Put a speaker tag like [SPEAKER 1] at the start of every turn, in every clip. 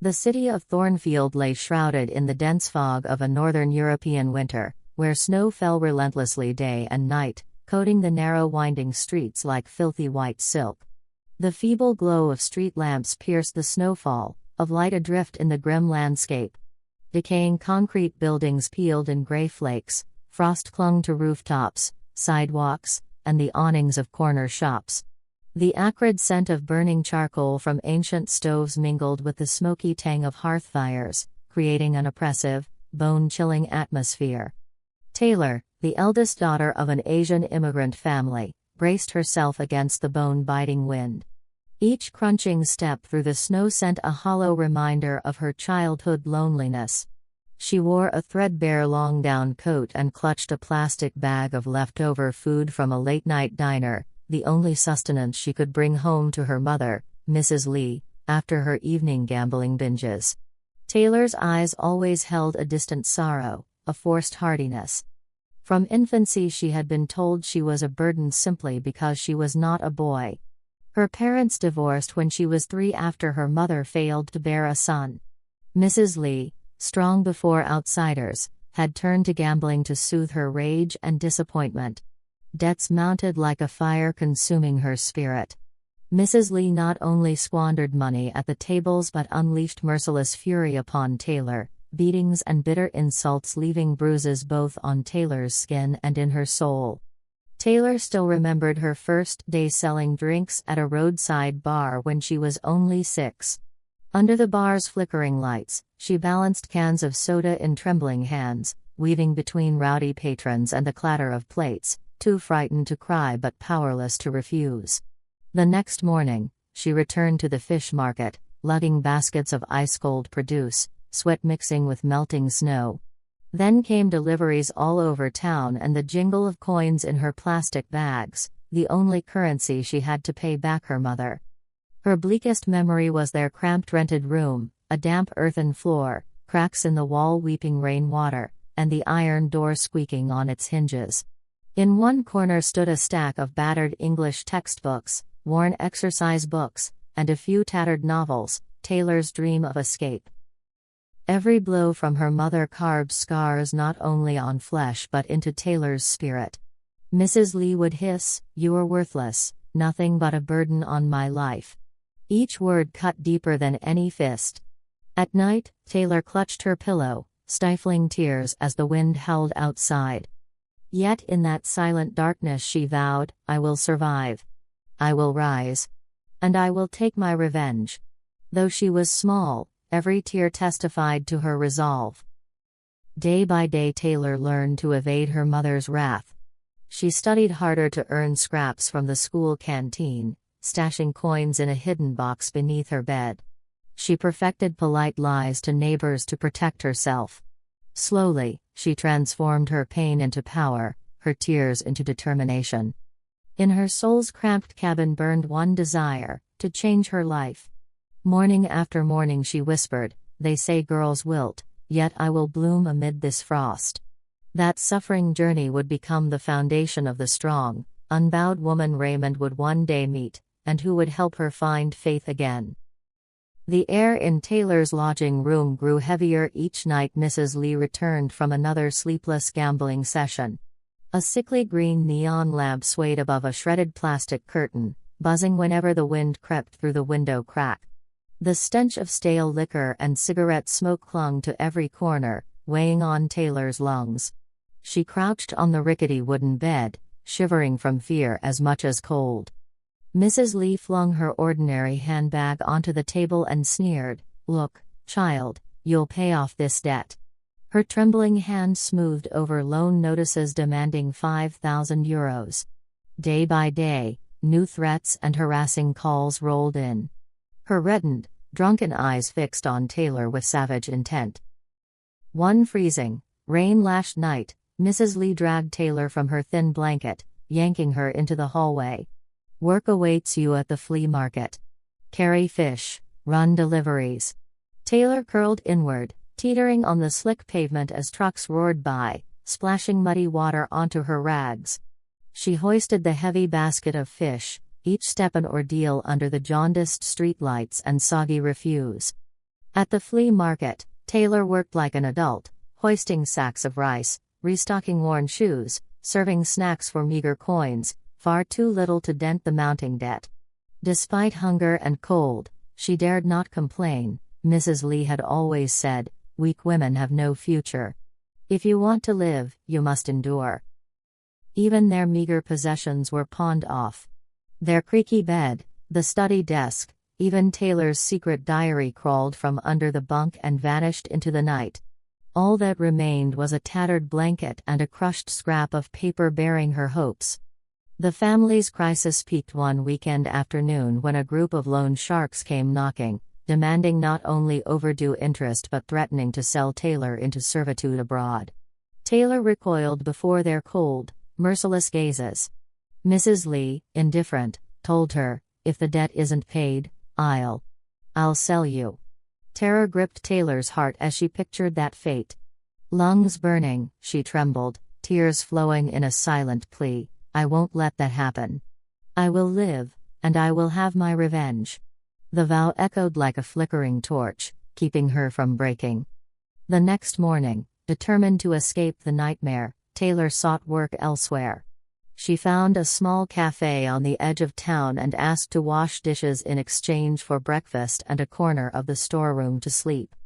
[SPEAKER 1] The city of Thornfield lay shrouded in the dense fog of a northern European winter, where snow fell relentlessly day and night, coating the narrow winding streets like filthy white silk. The feeble glow of street lamps pierced the snowfall, of light adrift in the grim landscape. Decaying concrete buildings peeled in gray flakes, frost clung to rooftops, sidewalks, and the awnings of corner shops. The acrid scent of burning charcoal from ancient stoves mingled with the smoky tang of hearth fires, creating an oppressive, bone-chilling atmosphere. Taylor, the eldest daughter of an Asian immigrant family, braced herself against the bone-biting wind. Each crunching step through the snow sent a hollow reminder of her childhood loneliness. She wore a threadbare long-down coat and clutched a plastic bag of leftover food from a late-night diner, the only sustenance she could bring home to her mother, Mrs. Lee, after her evening gambling binges. Taylor's eyes always held a distant sorrow, a forced hardiness. From infancy she had been told she was a burden simply because she was not a boy. Her parents divorced when she was 3 after her mother failed to bear a son. Mrs. Lee, strong before outsiders, had turned to gambling to soothe her rage and disappointment. Debts mounted like a fire consuming her spirit. Mrs. Lee not only squandered money at the tables but unleashed merciless fury upon Taylor, beatings and bitter insults leaving bruises both on Taylor's skin and in her soul. Taylor still remembered her first day selling drinks at a roadside bar when she was only 6. Under the bar's flickering lights, she balanced cans of soda in trembling hands, weaving between rowdy patrons and the clatter of plates, too frightened to cry but powerless to refuse. The next morning, she returned to the fish market, lugging baskets of ice-cold produce, sweat mixing with melting snow. Then came deliveries all over town and the jingle of coins in her plastic bags, the only currency she had to pay back her mother. Her bleakest memory was their cramped rented room, a damp earthen floor, cracks in the wall weeping rainwater, and the iron door squeaking on its hinges. In one corner stood a stack of battered English textbooks, worn exercise books, and a few tattered novels, Taylor's dream of escape. Every blow from her mother carved scars not only on flesh but into Taylor's spirit. Mrs. Lee would hiss, "You are worthless, nothing but a burden on my life." Each word cut deeper than any fist. At night, Taylor clutched her pillow, stifling tears as the wind howled outside. Yet in that silent darkness she vowed, "I will survive. I will rise. And I will take my revenge." Though she was small, every tear testified to her resolve. Day by day Taylor learned to evade her mother's wrath. She studied harder to earn scraps from the school canteen, stashing coins in a hidden box beneath her bed. She perfected polite lies to neighbors to protect herself. Slowly, she transformed her pain into power, her tears into determination. In her soul's cramped cabin burned one desire, to change her life. Morning after morning she whispered, "They say girls wilt, yet I will bloom amid this frost." That suffering journey would become the foundation of the strong, unbowed woman Raymond would one day meet, and who would help her find faith again. The air in Taylor's lodging room grew heavier each night Mrs. Lee returned from another sleepless gambling session. A sickly green neon lamp swayed above a shredded plastic curtain, buzzing whenever the wind crept through the window crack. The stench of stale liquor and cigarette smoke clung to every corner, weighing on Taylor's lungs. She crouched on the rickety wooden bed, shivering from fear as much as cold. Mrs. Lee flung her ordinary handbag onto the table and sneered, "Look, child, you'll pay off this debt." Her trembling hand smoothed over loan notices demanding €5,000. Day by day, new threats and harassing calls rolled in. Her reddened, drunken eyes fixed on Taylor with savage intent. One freezing, rain-lashed night, Mrs. Lee dragged Taylor from her thin blanket, yanking her into the hallway. "Work awaits you at the flea market. Carry fish, run deliveries." Taylor curled inward, teetering on the slick pavement as trucks roared by, splashing muddy water onto her rags. She hoisted the heavy basket of fish, each step an ordeal under the jaundiced streetlights and soggy refuse. At the flea market, Taylor worked like an adult, hoisting sacks of rice, restocking worn shoes, serving snacks for meager coins, far too little to dent the mounting debt. Despite hunger and cold, she dared not complain. Mrs. Lee had always said, "Weak women have no future. If you want to live, you must endure." Even their meager possessions were pawned off. Their creaky bed, the study desk, even Taylor's secret diary crawled from under the bunk and vanished into the night. All that remained was a tattered blanket and a crushed scrap of paper bearing her hopes. The family's crisis peaked one weekend afternoon when a group of loan sharks came knocking, demanding not only overdue interest but threatening to sell Taylor into servitude abroad. Taylor recoiled before their cold, merciless gazes. Mrs. Lee, indifferent, told her, "If the debt isn't paid, I'll sell you." Terror gripped Taylor's heart as she pictured that fate. Lungs burning, she trembled, tears flowing in a silent plea, "I won't let that happen. I will live, and I will have my revenge." The vow echoed like a flickering torch, keeping her from breaking. The next morning, determined to escape the nightmare, Taylor sought work elsewhere. She found a small cafe on the edge of town and asked to wash dishes in exchange for breakfast and a corner of the storeroom to sleep.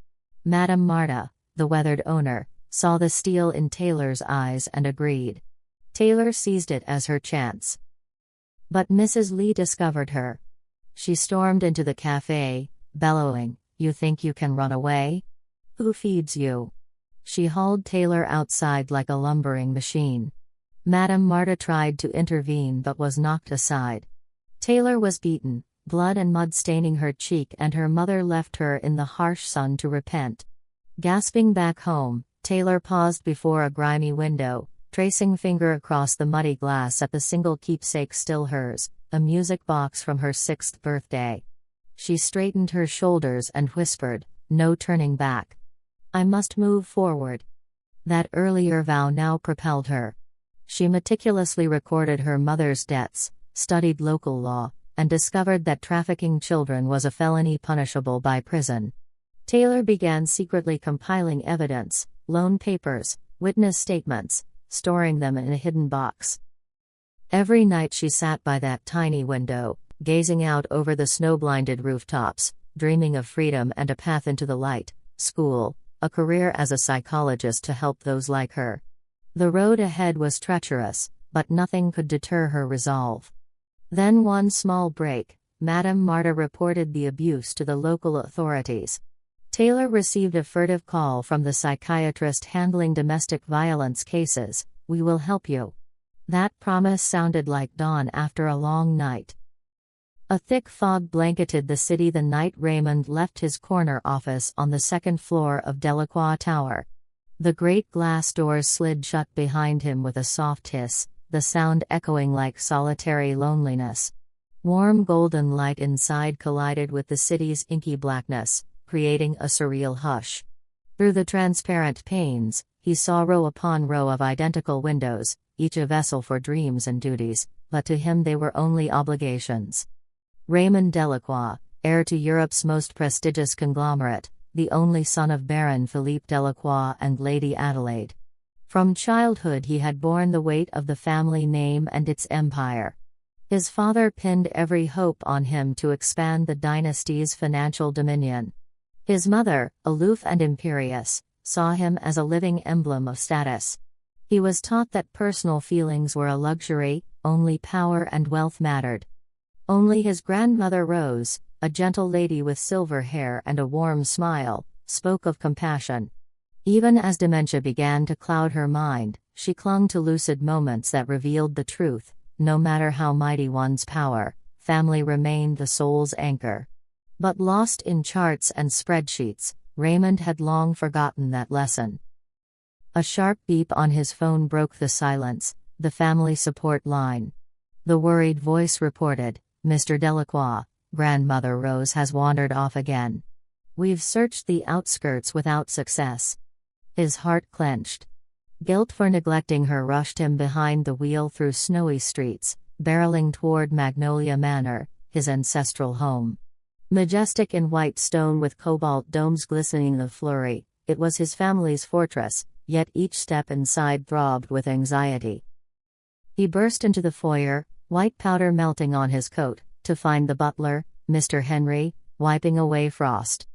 [SPEAKER 1] Madame Marta, the weathered owner, saw the steel in Taylor's eyes and agreed. Taylor seized it as her chance. But Mrs. Lee discovered her. She stormed into the cafe, bellowing, "You think you can run away? Who feeds you?" She hauled Taylor outside like a lumbering machine. Madame Marta tried to intervene but was knocked aside. Taylor was beaten, blood and mud staining her cheek, and her mother left her in the harsh sun to repent. Gasping back home, Taylor paused before a grimy window, tracing finger across the muddy glass at the single keepsake still hers, a music box from her 6th birthday. She straightened her shoulders and whispered, "No turning back. I must move forward." That earlier vow now propelled her. She meticulously recorded her mother's debts, studied local law, and discovered that trafficking children was a felony punishable by prison. Taylor began secretly compiling evidence, loan papers, witness statements, storing them in a hidden box. Every night she sat by that tiny window, gazing out over the snow-blinded rooftops, dreaming of freedom and a path into the light, school, a career as a psychologist to help those like her. The road ahead was treacherous, but nothing could deter her resolve. Then one small break, Madame Marta reported the abuse to the local authorities. Taylor received a furtive call from the psychiatrist handling domestic violence cases, "We will help you." That promise sounded like dawn after a long night. A thick fog blanketed the city the night Raymond left his corner office on the 2nd floor of Delacroix Tower. The great glass doors slid shut behind him with a soft hiss, the sound echoing like solitary loneliness. Warm golden light inside collided with the city's inky blackness, creating a surreal hush. Through the transparent panes, he saw row upon row of identical windows, each a vessel for dreams and duties, but to him they were only obligations. Raymond Delacroix, heir to Europe's most prestigious conglomerate, the only son of Baron Philippe Delacroix and Lady Adelaide. From childhood he had borne the weight of the family name and its empire. His father pinned every hope on him to expand the dynasty's financial dominion. His mother, aloof and imperious, saw him as a living emblem of status. He was taught that personal feelings were a luxury, only power and wealth mattered. Only his grandmother Rose, a gentle lady with silver hair and a warm smile, spoke of compassion. Even as dementia began to cloud her mind, she clung to lucid moments that revealed the truth: no matter how mighty one's power, family remained the soul's anchor. But lost in charts and spreadsheets, Raymond had long forgotten that lesson. A sharp beep on his phone broke the silence, the family support line. The worried voice reported, "Mr. Delacroix, Grandmother Rose has wandered off again. We've searched the outskirts without success." His heart clenched. Guilt for neglecting her rushed him behind the wheel through snowy streets, barreling toward Magnolia Manor, his ancestral home. Majestic in white stone with cobalt domes glistening in the flurry, it was his family's fortress, yet each step inside throbbed with anxiety. He burst into the foyer, white powder melting on his coat, to find the butler, Mr. Henry, wiping away frost.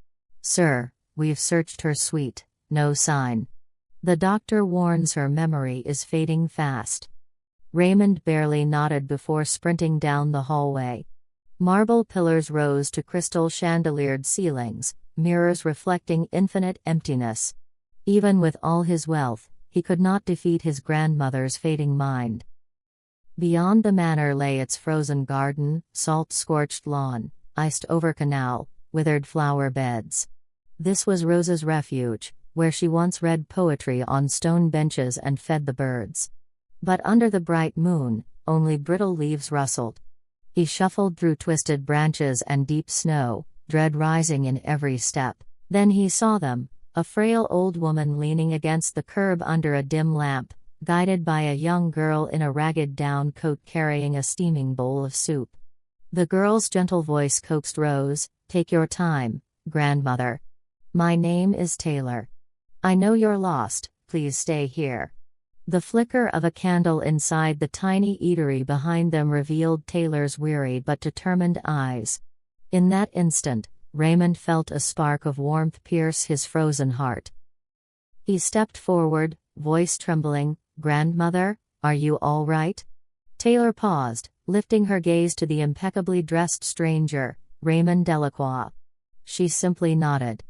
[SPEAKER 1] "Sir, we've searched her suite, no sign. The doctor warns her memory is fading fast." Raymond barely nodded before sprinting down the hallway. Marble pillars rose to crystal chandeliered ceilings, mirrors reflecting infinite emptiness. Even with all his wealth, he could not defeat his grandmother's fading mind. Beyond the manor lay its frozen garden, salt-scorched lawn, iced-over canal, withered flower beds. This was Rose's refuge, where she once read poetry on stone benches and fed the birds. But under the bright moon, only brittle leaves rustled. He shuffled through twisted branches and deep snow, dread rising in every step. Then he saw them, a frail old woman leaning against the curb under a dim lamp, guided by a young girl in a ragged down coat carrying a steaming bowl of soup. The girl's gentle voice coaxed Rose, "Take your time, grandmother. My name is Taylor. I know you're lost, please stay here." The flicker of a candle inside the tiny eatery behind them revealed Taylor's weary but determined eyes. In that instant, Raymond felt a spark of warmth pierce his frozen heart. He stepped forward, voice trembling, "Grandmother, are you all right?" Taylor paused, lifting her gaze to the impeccably dressed stranger, Raymond Delacroix. She simply nodded.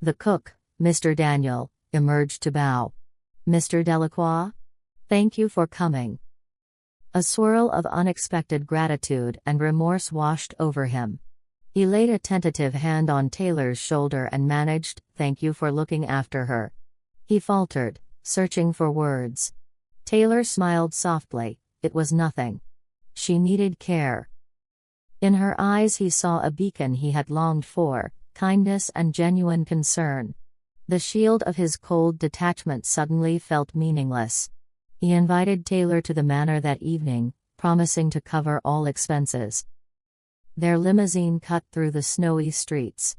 [SPEAKER 1] The cook, Mr. Daniel, emerged to bow. "Mr. Delacroix? Thank you for coming." A swirl of unexpected gratitude and remorse washed over him. He laid a tentative hand on Taylor's shoulder and managed, "Thank you for looking after her." He faltered, searching for words. Taylor smiled softly. It was nothing. She needed care. In her eyes he saw a beacon he had longed for, kindness and genuine concern. The shield of his cold detachment suddenly felt meaningless. He invited Taylor to the manor that evening, promising to cover all expenses. Their limousine cut through the snowy streets.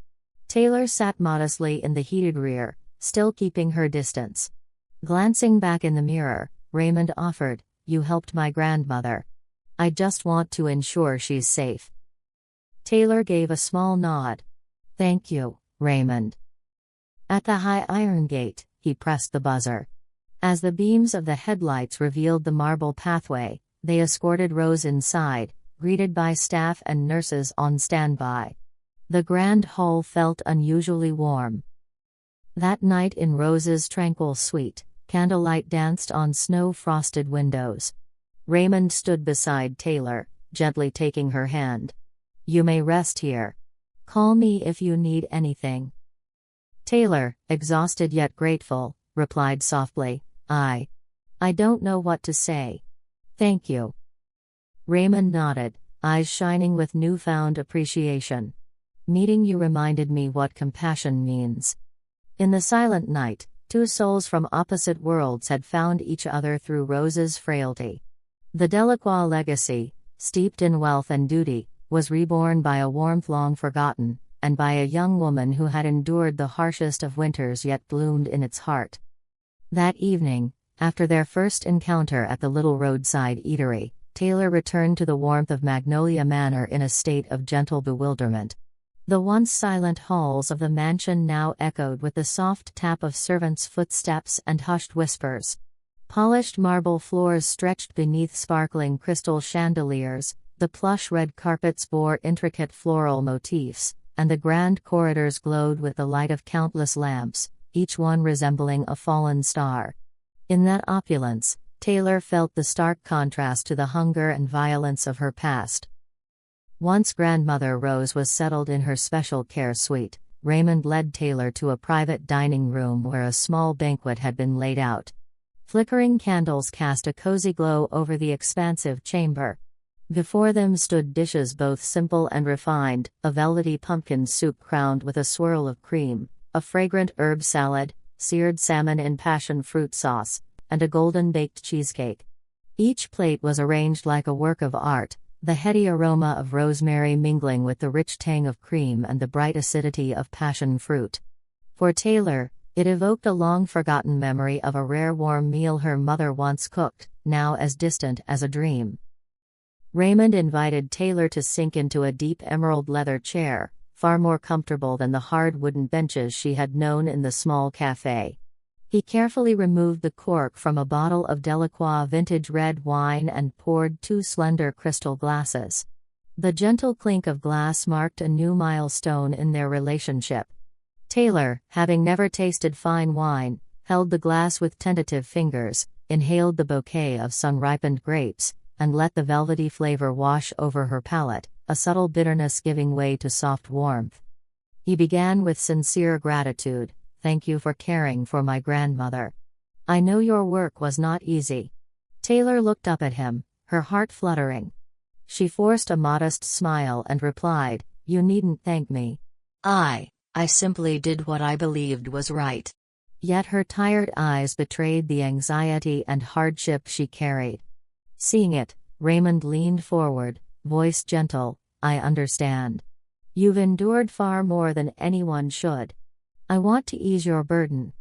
[SPEAKER 1] Taylor sat modestly in the heated rear, still keeping her distance. Glancing back in the mirror, Raymond offered, "You helped my grandmother. I just want to ensure she's safe." Taylor gave a small nod. "Thank you, Raymond." At the high iron gate, he pressed the buzzer. As the beams of the headlights revealed the marble pathway, they escorted Rose inside, greeted by staff and nurses on standby. The grand hall felt unusually warm. That night in Rose's tranquil suite, candlelight danced on snow-frosted windows. Raymond stood beside Taylor, gently taking her hand. "You may rest here. Call me if you need anything." Taylor, exhausted yet grateful, replied softly, I don't know what to say. Thank you." Raymond nodded, eyes shining with newfound appreciation. "Meeting you reminded me what compassion means." In the silent night, two souls from opposite worlds had found each other through Rose's frailty. The Delacroix legacy, steeped in wealth and duty, was reborn by a warmth long forgotten, and by a young woman who had endured the harshest of winters yet bloomed in its heart. That evening, after their first encounter at the little roadside eatery, Taylor returned to the warmth of Magnolia Manor in a state of gentle bewilderment. The once silent halls of the mansion now echoed with the soft tap of servants' footsteps and hushed whispers. Polished marble floors stretched beneath sparkling crystal chandeliers, the plush red carpets bore intricate floral motifs, and the grand corridors glowed with the light of countless lamps, each one resembling a fallen star. In that opulence, Taylor felt the stark contrast to the hunger and violence of her past. Once grandmother Rose was settled in her special care suite, Raymond led Taylor to a private dining room where a small banquet had been laid out. Flickering candles cast a cozy glow over the expansive chamber. Before them stood dishes both simple and refined, a velvety pumpkin soup crowned with a swirl of cream, a fragrant herb salad, seared salmon in passion fruit sauce, and a golden baked cheesecake. Each plate was arranged like a work of art, the heady aroma of rosemary mingling with the rich tang of cream and the bright acidity of passion fruit. For Taylor, it evoked a long-forgotten memory of a rare warm meal her mother once cooked, now as distant as a dream. Raymond invited Taylor to sink into a deep emerald leather chair, far more comfortable than the hard wooden benches she had known in the small café. He carefully removed the cork from a bottle of Delacroix vintage red wine and poured 2 slender crystal glasses. The gentle clink of glass marked a new milestone in their relationship. Taylor, having never tasted fine wine, held the glass with tentative fingers, inhaled the bouquet of sun-ripened grapes, and let the velvety flavor wash over her palate, a subtle bitterness giving way to soft warmth. He began with sincere gratitude. "Thank you for caring for my grandmother. I know your work was not easy." Taylor looked up at him, her heart fluttering. She forced a modest smile and replied, "You needn't thank me. I simply did what I believed was right." Yet her tired eyes betrayed the anxiety and hardship she carried. Seeing it, Raymond leaned forward, voice gentle, "I understand. You've endured far more than anyone should. I want to ease your burden."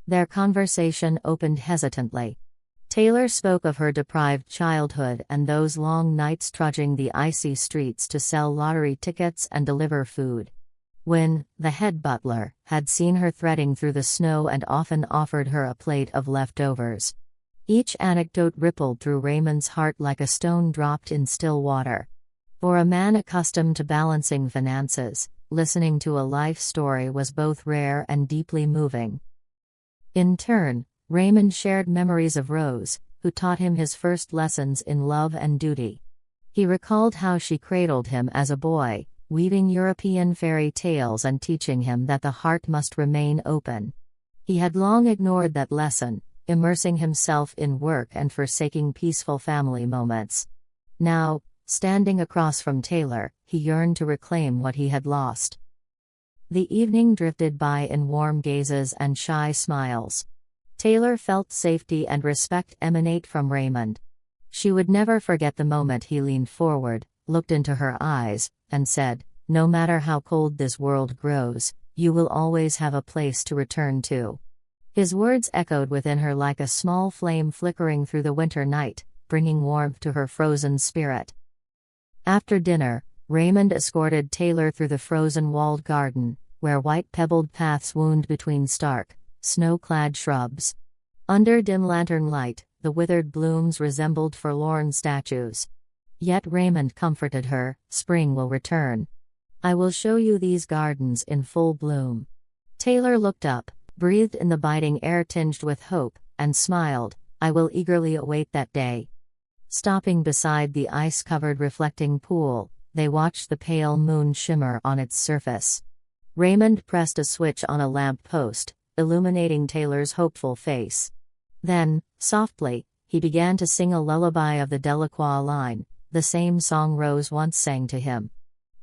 [SPEAKER 1] Their conversation opened hesitantly. Taylor spoke of her deprived childhood and those long nights trudging the icy streets to sell lottery tickets and deliver food. When, the head butler, had seen her threading through the snow and often offered her a plate of leftovers. Each anecdote rippled through Raymond's heart like a stone dropped in still water. For a man accustomed to balancing finances, listening to a life story was both rare and deeply moving. In turn, Raymond shared memories of Rose, who taught him his first lessons in love and duty. He recalled how she cradled him as a boy, weaving European fairy tales and teaching him that the heart must remain open. He had long ignored that lesson, immersing himself in work and forsaking peaceful family moments. Now, standing across from Taylor, he yearned to reclaim what he had lost. The evening drifted by in warm gazes and shy smiles. Taylor felt safety and respect emanate from Raymond. She would never forget the moment he leaned forward, looked into her eyes, and said, "No matter how cold this world grows, you will always have a place to return to." His words echoed within her like a small flame flickering through the winter night, bringing warmth to her frozen spirit. After dinner, Raymond escorted Taylor through the frozen walled garden, where white pebbled paths wound between stark, snow-clad shrubs. Under dim lantern light, the withered blooms resembled forlorn statues. Yet Raymond comforted her, "Spring will return. I will show you these gardens in full bloom." Taylor looked up, breathed in the biting air tinged with hope, and smiled, "I will eagerly await that day." Stopping beside the ice-covered reflecting pool, they watched the pale moon shimmer on its surface. Raymond pressed a switch on a lamp post, illuminating Taylor's hopeful face. Then, softly, he began to sing a lullaby of the Delacroix line, the same song Rose once sang to him.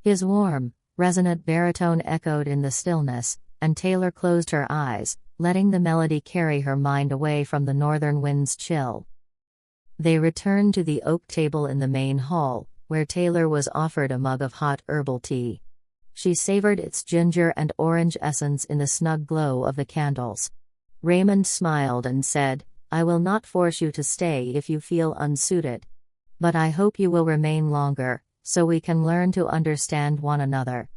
[SPEAKER 1] His warm, resonant baritone echoed in the stillness, and Taylor closed her eyes, letting the melody carry her mind away from the northern wind's chill. They returned to the oak table in the main hall, where Taylor was offered a mug of hot herbal tea. She savored its ginger and orange essence in the snug glow of the candles. Raymond smiled and said, "I will not force you to stay if you feel unsuited. But I hope you will remain longer, so we can learn to understand one another."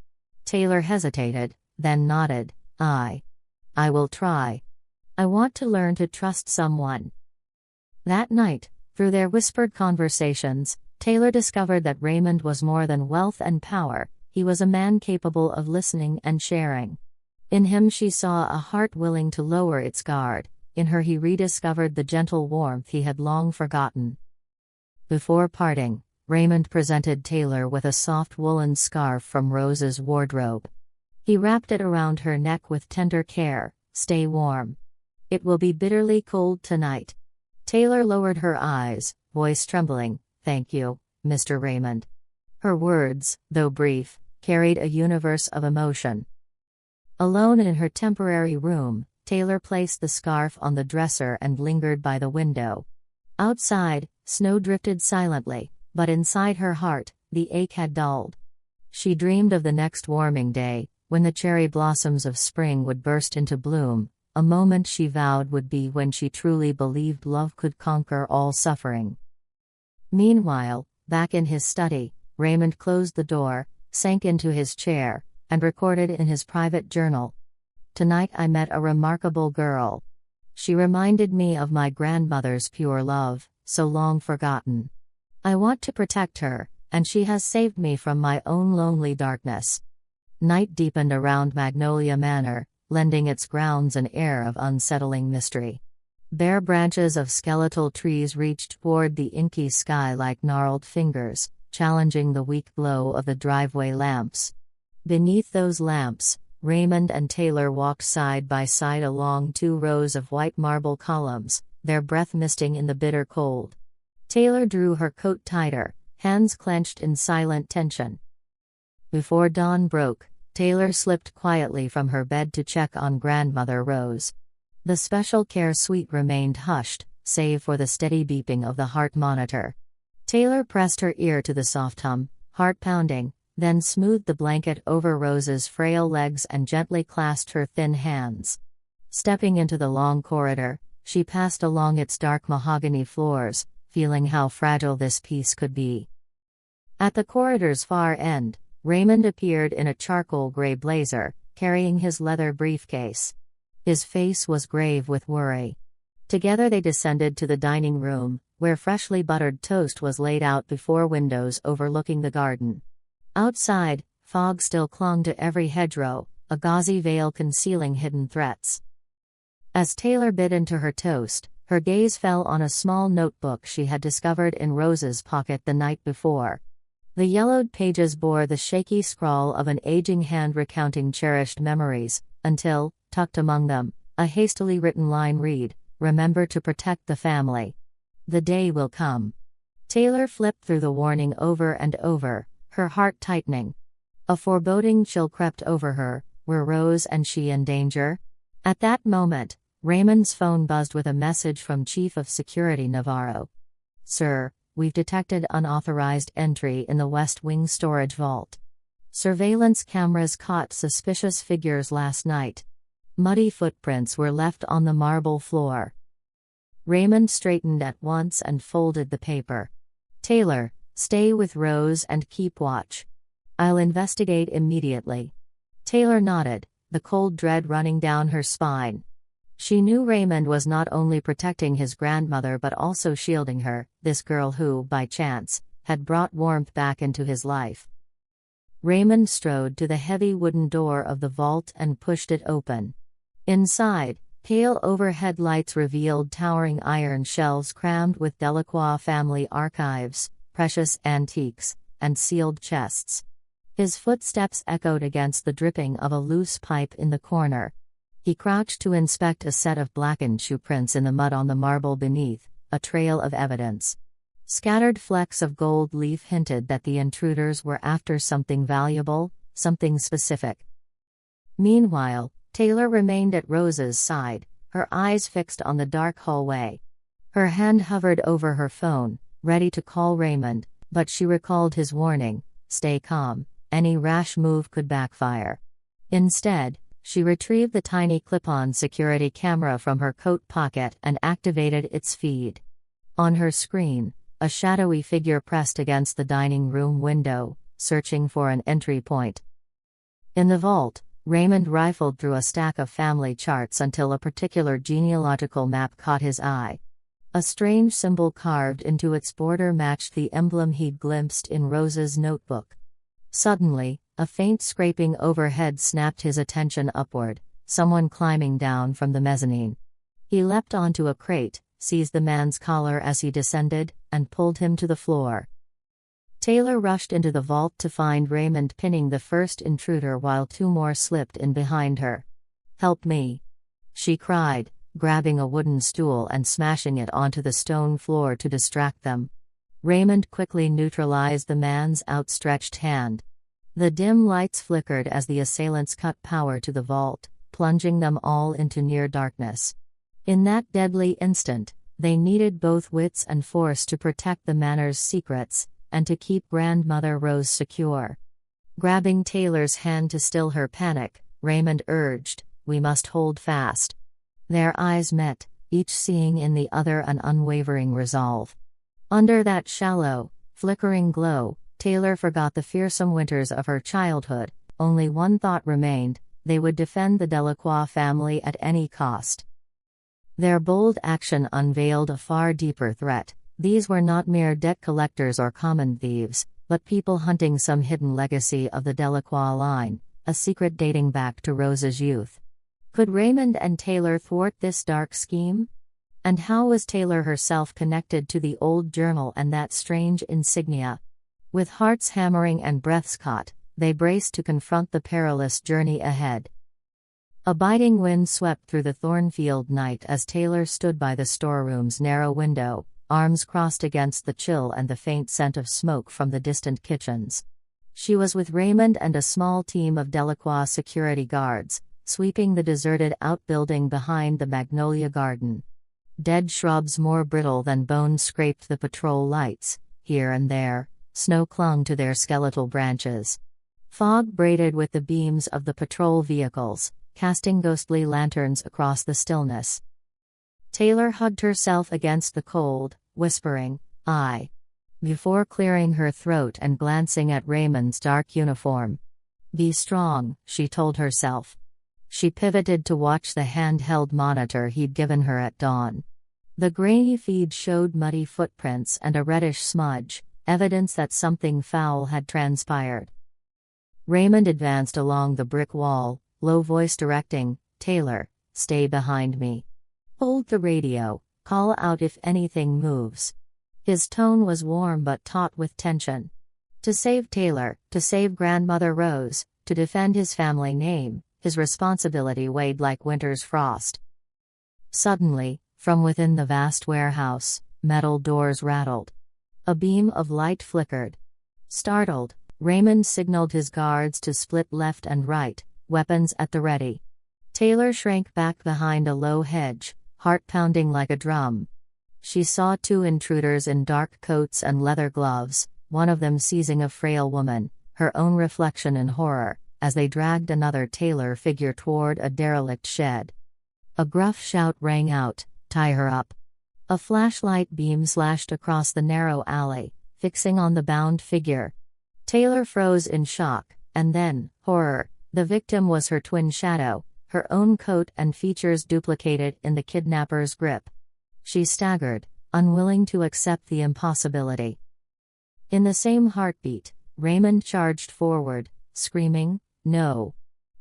[SPEAKER 1] Taylor hesitated, then nodded, I will try. I want to learn to trust someone." That night, through their whispered conversations, Taylor discovered that Raymond was more than wealth and power. He was a man capable of listening and sharing. In him she saw a heart willing to lower its guard. In her he rediscovered the gentle warmth he had long forgotten. Before parting, Raymond presented Taylor with a soft woolen scarf from Rose's wardrobe. He wrapped it around her neck with tender care. "Stay warm. It will be bitterly cold tonight." Taylor lowered her eyes, voice trembling. "Thank you, Mr. Raymond." Her words, though brief, carried a universe of emotion. Alone in her temporary room, Taylor placed the scarf on the dresser and lingered by the window. Outside, snow drifted silently, but inside her heart, the ache had dulled. She dreamed of the next warming day, when the cherry blossoms of spring would burst into bloom, a moment she vowed would be when she truly believed love could conquer all suffering. Meanwhile, back in his study, Raymond closed the door, sank into his chair, and recorded in his private journal. "Tonight I met a remarkable girl. She reminded me of my grandmother's pure love, so long forgotten. I want to protect her, and she has saved me from my own lonely darkness." Night deepened around Magnolia Manor, lending its grounds an air of unsettling mystery. Bare branches of skeletal trees reached toward the inky sky like gnarled fingers, challenging the weak glow of the driveway lamps. Beneath those lamps, Raymond and Taylor walked side by side along 2 rows of white marble columns, their breath misting in the bitter cold. Taylor drew her coat tighter, hands clenched in silent tension. Before dawn broke, Taylor slipped quietly from her bed to check on Grandmother Rose. The special care suite remained hushed, save for the steady beeping of the heart monitor. Taylor pressed her ear to the soft hum, heart pounding, then smoothed the blanket over Rose's frail legs and gently clasped her thin hands. Stepping into the long corridor, she passed along its dark mahogany floors, feeling how fragile this peace could be. At the corridor's far end, Raymond appeared in a charcoal gray blazer, carrying his leather briefcase. His face was grave with worry. Together they descended to the dining room, where freshly buttered toast was laid out before windows overlooking the garden. Outside, fog still clung to every hedgerow, a gauzy veil concealing hidden threats. As Taylor bit into her toast, her gaze fell on a small notebook she had discovered in Rose's pocket the night before. The yellowed pages bore the shaky scrawl of an aging hand recounting cherished memories, until, tucked among them, a hastily written line read, "Remember to protect the family. The day will come." Taylor flipped through the warning over and over, her heart tightening. A foreboding chill crept over her. Were Rose and she in danger? At that moment, Raymond's phone buzzed with a message from Chief of Security Navarro. "Sir, we've detected unauthorized entry in the West Wing storage vault. Surveillance cameras caught suspicious figures last night. Muddy footprints were left on the marble floor." Raymond straightened at once and folded the paper. "Taylor, stay with Rose and keep watch. I'll investigate immediately." Taylor nodded, the cold dread running down her spine. She knew Raymond was not only protecting his grandmother but also shielding her, this girl who, by chance, had brought warmth back into his life. Raymond strode to the heavy wooden door of the vault and pushed it open. Inside, pale overhead lights revealed towering iron shelves crammed with Delacroix family archives, precious antiques, and sealed chests. His footsteps echoed against the dripping of a loose pipe in the corner. He crouched to inspect a set of blackened shoe prints in the mud on the marble beneath, a trail of evidence. Scattered flecks of gold leaf hinted that the intruders were after something valuable, something specific. Meanwhile, Taylor remained at Rose's side, her eyes fixed on the dark hallway. Her hand hovered over her phone, ready to call Raymond, but she recalled his warning, "Stay calm, any rash move could backfire." Instead, she retrieved the tiny clip-on security camera from her coat pocket and activated its feed. On her screen, a shadowy figure pressed against the dining room window, searching for an entry point. In the vault, Raymond rifled through a stack of family charts until a particular genealogical map caught his eye. A strange symbol carved into its border matched the emblem he'd glimpsed in Rose's notebook. Suddenly, a faint scraping overhead snapped his attention upward, someone climbing down from the mezzanine. He leapt onto a crate, seized the man's collar as he descended, and pulled him to the floor. Taylor rushed into the vault to find Raymond pinning the first intruder while 2 more slipped in behind her. "Help me!" she cried, grabbing a wooden stool and smashing it onto the stone floor to distract them. Raymond quickly neutralized the man's outstretched hand. The dim lights flickered as the assailants cut power to the vault, plunging them all into near darkness. In that deadly instant, they needed both wits and force to protect the manor's secrets, and to keep grandmother Rose secure. Grabbing Taylor's hand to still her panic, Raymond urged, "We must hold fast." Their eyes met, each seeing in the other an unwavering resolve. Under that shallow, flickering glow, Taylor forgot the fearsome winters of her childhood. Only one thought remained: they would defend the Delacroix family at any cost. Their bold action unveiled a far deeper threat. These were not mere debt collectors or common thieves, but people hunting some hidden legacy of the Delacroix line, a secret dating back to Rose's youth. Could Raymond and Taylor thwart this dark scheme? And how was Taylor herself connected to the old journal and that strange insignia? With hearts hammering and breaths caught, they braced to confront the perilous journey ahead. A biting wind swept through the thorn-filled night as Taylor stood by the storeroom's narrow window, arms crossed against the chill and the faint scent of smoke from the distant kitchens. She was with Raymond and a small team of Delacroix security guards, sweeping the deserted outbuilding behind the magnolia garden. Dead shrubs more brittle than bones scraped the patrol lights. Here and there, snow clung to their skeletal branches. Fog braided with the beams of the patrol vehicles, casting ghostly lanterns across the stillness. Taylor hugged herself against the cold, whispering, "I," before clearing her throat and glancing at Raymond's dark uniform. "Be strong," she told herself. She pivoted to watch the handheld monitor he'd given her at dawn. The grainy feed showed muddy footprints and a reddish smudge, evidence that something foul had transpired. Raymond advanced along the brick wall, low voice directing, "Taylor, stay behind me. Hold the radio, call out if anything moves." His tone was warm but taut with tension. To save Taylor, to save grandmother Rose, to defend his family name, his responsibility weighed like winter's frost. Suddenly, from within the vast warehouse, metal doors rattled. A beam of light flickered. Startled, Raymond signaled his guards to split left and right, weapons at the ready. Taylor shrank back behind a low hedge, heart pounding like a drum. She saw two intruders in dark coats and leather gloves, one of them seizing a frail woman, her own reflection in horror, as they dragged another Taylor figure toward a derelict shed. A gruff shout rang out, "Tie her up." A flashlight beam slashed across the narrow alley, fixing on the bound figure. Taylor froze in shock, and then, horror, the victim was her twin shadow, her own coat and features duplicated in the kidnapper's grip. She staggered, unwilling to accept the impossibility. In the same heartbeat, Raymond charged forward, screaming, "No!"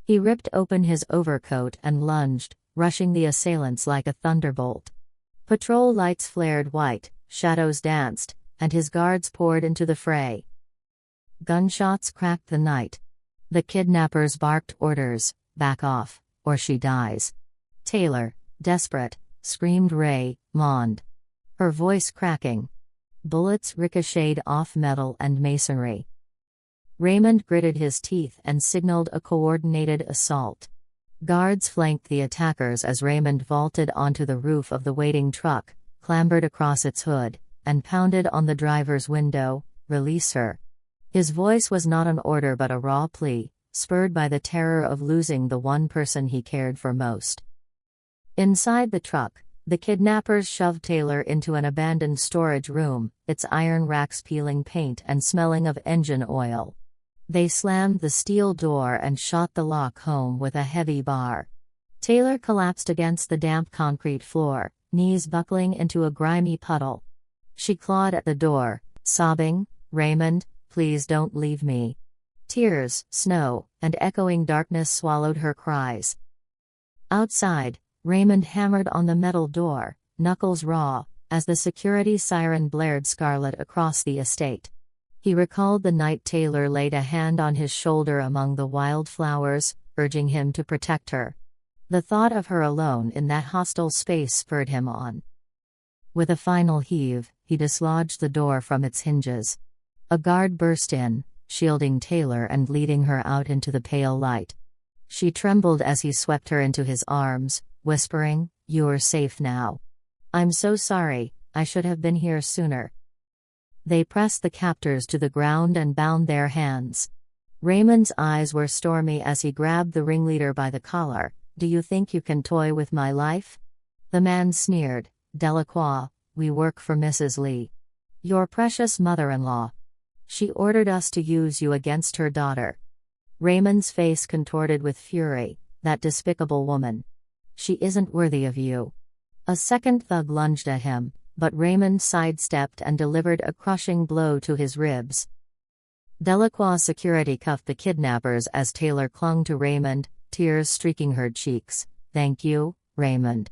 [SPEAKER 1] He ripped open his overcoat and lunged, rushing the assailants like a thunderbolt. Patrol lights flared white, shadows danced, and his guards poured into the fray. Gunshots cracked the night. The kidnappers barked orders, "Back off, or she dies." "Taylor, desperate," screamed Raymond, her voice cracking. Bullets ricocheted off metal and masonry. Raymond gritted his teeth and signaled a coordinated assault. Guards flanked the attackers as Raymond vaulted onto the roof of the waiting truck, clambered across its hood, and pounded on the driver's window, "Release her." His voice was not an order but a raw plea, spurred by the terror of losing the one person he cared for most. Inside the truck, the kidnappers shoved Taylor into an abandoned storage room, its iron racks peeling paint and smelling of engine oil. They slammed the steel door and shot the lock home with a heavy bar. Taylor collapsed against the damp concrete floor, knees buckling into a grimy puddle. She clawed at the door, sobbing, "Raymond, please don't leave me." Tears, snow, and echoing darkness swallowed her cries. Outside, Raymond hammered on the metal door, knuckles raw, as the security siren blared scarlet across the estate. He recalled the night Taylor laid a hand on his shoulder among the wildflowers, urging him to protect her. The thought of her alone in that hostile space spurred him on. With a final heave, he dislodged the door from its hinges. A guard burst in, shielding Taylor and leading her out into the pale light. She trembled as he swept her into his arms, whispering, "You're safe now. I'm so sorry, I should have been here sooner." They pressed the captors to the ground and bound their hands. Raymond's eyes were stormy as he grabbed the ringleader by the collar. "Do you think you can toy with my life?" The man sneered. "Delacroix, we work for Mrs. Lee. Your precious mother-in-law. She ordered us to use you against her daughter." Raymond's face contorted with fury. "That despicable woman. She isn't worthy of you." A second thug lunged at him, but Raymond sidestepped and delivered a crushing blow to his ribs. Delacroix's security cuffed the kidnappers as Taylor clung to Raymond, tears streaking her cheeks. "Thank you, Raymond."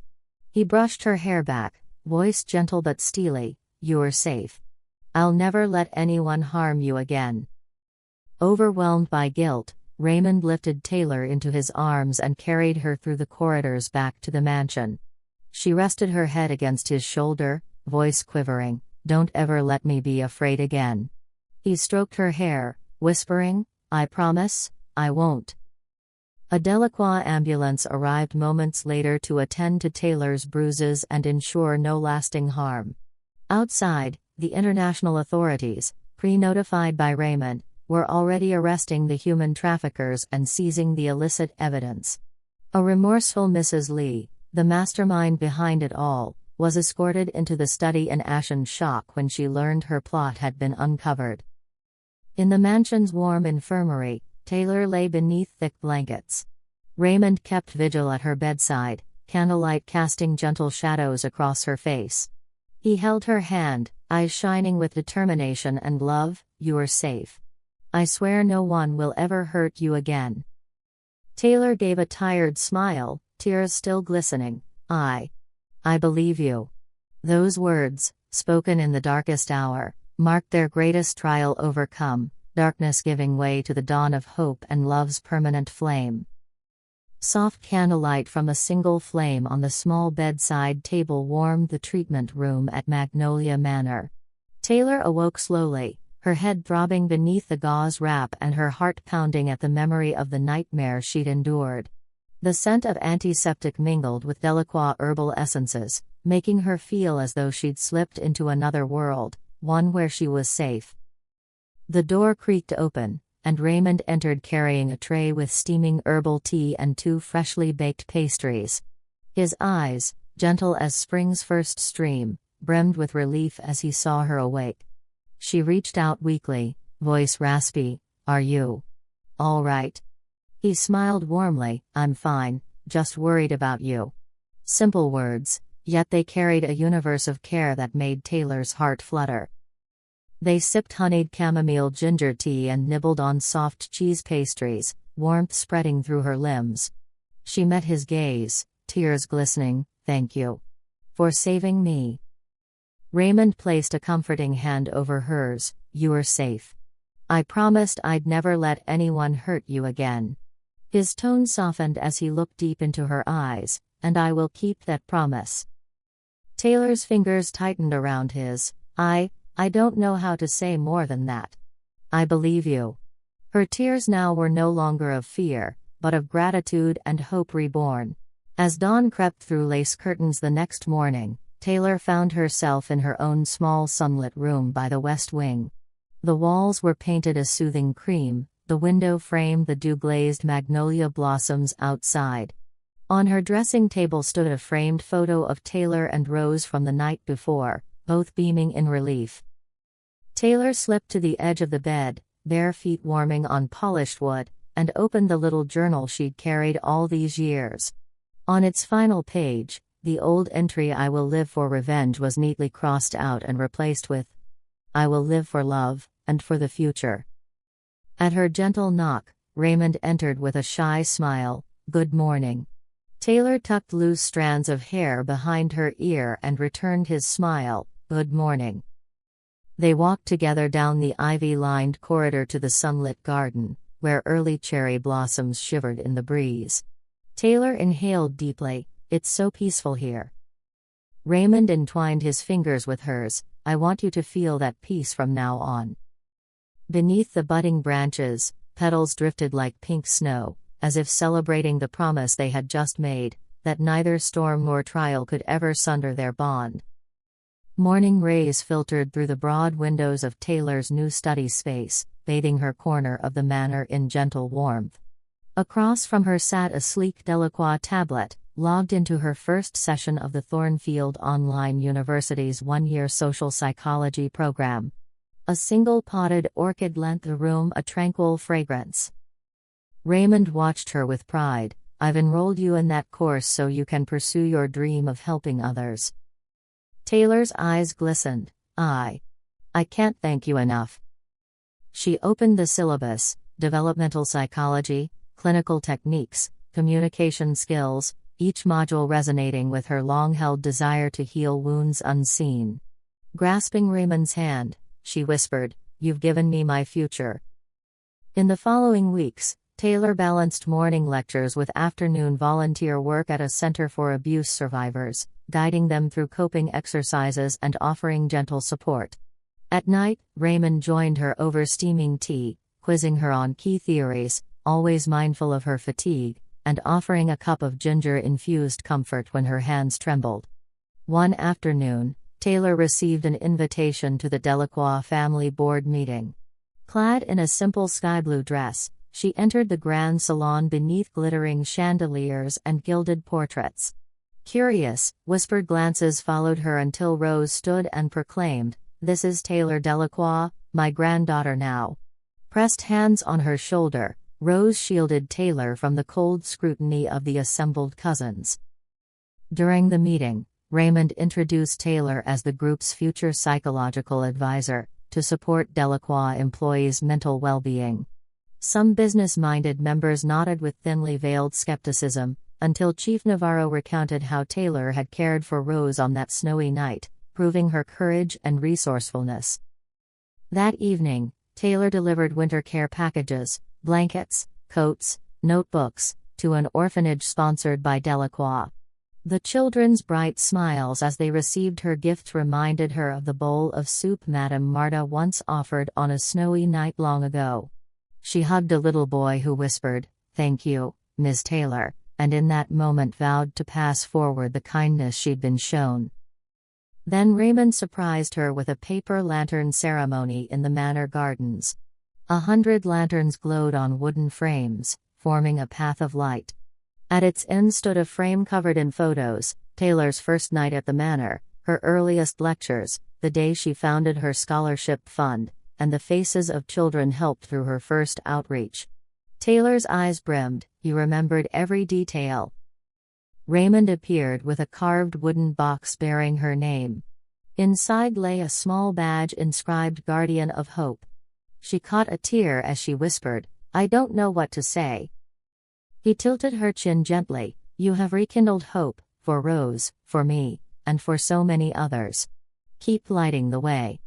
[SPEAKER 1] He brushed her hair back, voice gentle but steely. "You're safe. I'll never let anyone harm you again." Overwhelmed by guilt, Raymond lifted Taylor into his arms and carried her through the corridors back to the mansion. She rested her head against his shoulder, voice quivering. "Don't ever let me be afraid again." He stroked her hair, whispering, "I promise, I won't." A Delacroix ambulance arrived moments later to attend to Taylor's bruises and ensure no lasting harm. Outside, the international authorities, pre-notified by Raymond, were already arresting the human traffickers and seizing the illicit evidence. A remorseful Mrs. Lee, the mastermind behind it all, was escorted into the study in ashen shock when she learned her plot had been uncovered. In the mansion's warm infirmary, Taylor lay beneath thick blankets. Raymond kept vigil at her bedside, candlelight casting gentle shadows across her face. He held her hand, eyes shining with determination and love. "You're safe. I swear no one will ever hurt you again." Taylor gave a tired smile, tears still glistening. I believe you." Those words, spoken in the darkest hour, marked their greatest trial overcome, darkness giving way to the dawn of hope and love's permanent flame. Soft candlelight from a single flame on the small bedside table warmed the treatment room at Magnolia Manor. Taylor awoke slowly, her head throbbing beneath the gauze wrap and her heart pounding at the memory of the nightmare she'd endured. The scent of antiseptic mingled with Delacroix herbal essences, making her feel as though she'd slipped into another world, one where she was safe. The door creaked open, and Raymond entered carrying a tray with steaming herbal tea and 2 freshly baked pastries. His eyes, gentle as spring's first stream, brimmed with relief as he saw her awake. She reached out weakly, voice raspy. "Are you all right?" He smiled warmly. "I'm fine, just worried about you." Simple words, yet they carried a universe of care that made Taylor's heart flutter. They sipped honeyed chamomile ginger tea and nibbled on soft cheese pastries, warmth spreading through her limbs. She met his gaze, tears glistening. "Thank you for saving me." Raymond placed a comforting hand over hers. "You're safe. I promised I'd never let anyone hurt you again." His tone softened as he looked deep into her eyes. "And I will keep that promise." Taylor's fingers tightened around his. I don't know how to say more than that. I believe you." Her tears now were no longer of fear, but of gratitude and hope reborn. As dawn crept through lace curtains the next morning, Taylor found herself in her own small sunlit room by the west wing. The walls were painted a soothing cream, the window framed the dew-glazed magnolia blossoms outside. On her dressing table stood a framed photo of Taylor and Rose from the night before, both beaming in relief. Taylor slipped to the edge of the bed, bare feet warming on polished wood, and opened the little journal she'd carried all these years. On its final page, the old entry "I will live for revenge" was neatly crossed out and replaced with "I will live for love, and for the future." At her gentle knock, Raymond entered with a shy smile. "Good morning." Taylor tucked loose strands of hair behind her ear and returned his smile. "Good morning." They walked together down the ivy-lined corridor to the sunlit garden, where early cherry blossoms shivered in the breeze. Taylor inhaled deeply. "It's so peaceful here." Raymond entwined his fingers with hers. "I want you to feel that peace from now on." Beneath the budding branches, petals drifted like pink snow, as if celebrating the promise they had just made, that neither storm nor trial could ever sunder their bond. Morning rays filtered through the broad windows of Taylor's new study space, bathing her corner of the manor in gentle warmth. Across from her sat a sleek Delacroix tablet, logged into her first session of the Thornfield Online University's one-year social psychology program. A single potted orchid lent the room a tranquil fragrance. Raymond watched her with pride. "I've enrolled you in that course so you can pursue your dream of helping others." Taylor's eyes glistened. I can't thank you enough." She opened the syllabus: developmental psychology, clinical techniques, communication skills, each module resonating with her long-held desire to heal wounds unseen. Grasping Raymond's hand, she whispered, "You've given me my future." In the following weeks, Taylor balanced morning lectures with afternoon volunteer work at a center for abuse survivors, guiding them through coping exercises and offering gentle support. At night, Raymond joined her over steaming tea, quizzing her on key theories, always mindful of her fatigue, and offering a cup of ginger-infused comfort when her hands trembled. One afternoon, Taylor received an invitation to the Delacroix family board meeting. Clad in a simple sky-blue dress, she entered the grand salon beneath glittering chandeliers and gilded portraits. Curious, whispered glances followed her until Rose stood and proclaimed, "This is Taylor Delacroix, my granddaughter now." Pressed hands on her shoulder, Rose shielded Taylor from the cold scrutiny of the assembled cousins. During the meeting, Raymond introduced Taylor as the group's future psychological advisor, to support Delacroix employees' mental well-being. Some business-minded members nodded with thinly veiled skepticism, until Chief Navarro recounted how Taylor had cared for Rose on that snowy night, proving her courage and resourcefulness. That evening, Taylor delivered winter care packages, blankets, coats, notebooks, to an orphanage sponsored by Delacroix. The children's bright smiles as they received her gifts reminded her of the bowl of soup Madame Marta once offered on a snowy night long ago. She hugged a little boy who whispered, "Thank you, Ms. Taylor," and in that moment vowed to pass forward the kindness she'd been shown. Then Raymond surprised her with a paper lantern ceremony in the manor gardens. 100 lanterns glowed on wooden frames, forming a path of light. At its end stood a frame covered in photos: Taylor's first night at the manor, her earliest lectures, the day she founded her scholarship fund, and the faces of children helped through her first outreach. Taylor's eyes brimmed. He remembered every detail. Raymond appeared with a carved wooden box bearing her name. Inside lay a small badge inscribed Guardian of Hope. She caught a tear as she whispered, "I don't know what to say." He tilted her chin gently. "You have rekindled hope, for Rose, for me, and for so many others. Keep lighting the way."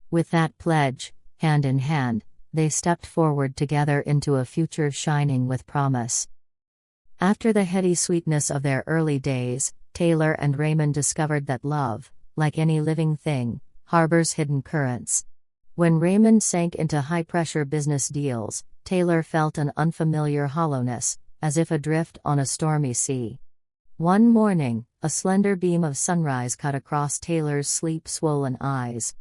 [SPEAKER 1] With that pledge, hand in hand, they stepped forward together into a future shining with promise. After the heady sweetness of their early days, Taylor and Raymond discovered that love, like any living thing, harbors hidden currents. When Raymond sank into high-pressure business deals, Taylor felt an unfamiliar hollowness, as if adrift on a stormy sea. One morning, a slender beam of sunrise cut across Taylor's sleep-swollen eyes.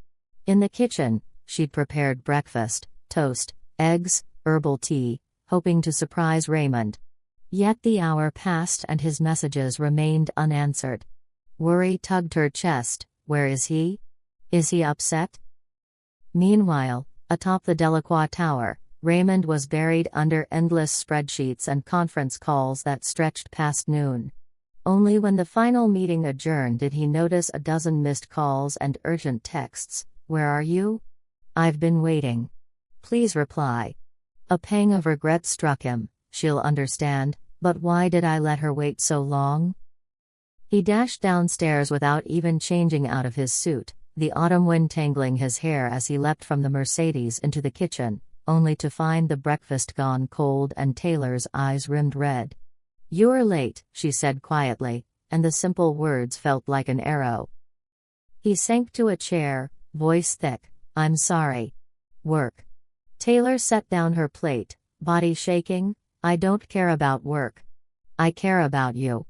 [SPEAKER 1] In the kitchen, she'd prepared breakfast: toast, eggs, herbal tea, hoping to surprise Raymond. Yet the hour passed and his messages remained unanswered. Worry tugged her chest. Where is he? Is he upset? Meanwhile, atop the Delacroix Tower, Raymond was buried under endless spreadsheets and conference calls that stretched past noon. Only when the final meeting adjourned did he notice a dozen missed calls and urgent texts. "Where are you? I've been waiting. Please reply." A pang of regret struck him. She'll understand, but why did I let her wait so long? He dashed downstairs without even changing out of his suit, the autumn wind tangling his hair as he leapt from the Mercedes into the kitchen, only to find the breakfast gone cold and Taylor's eyes rimmed red. "You're late," she said quietly, and the simple words felt like an arrow. He sank to a chair, voice thick. "I'm sorry. Work." Taylor set down her plate, body shaking. "I don't care about work. I care about you."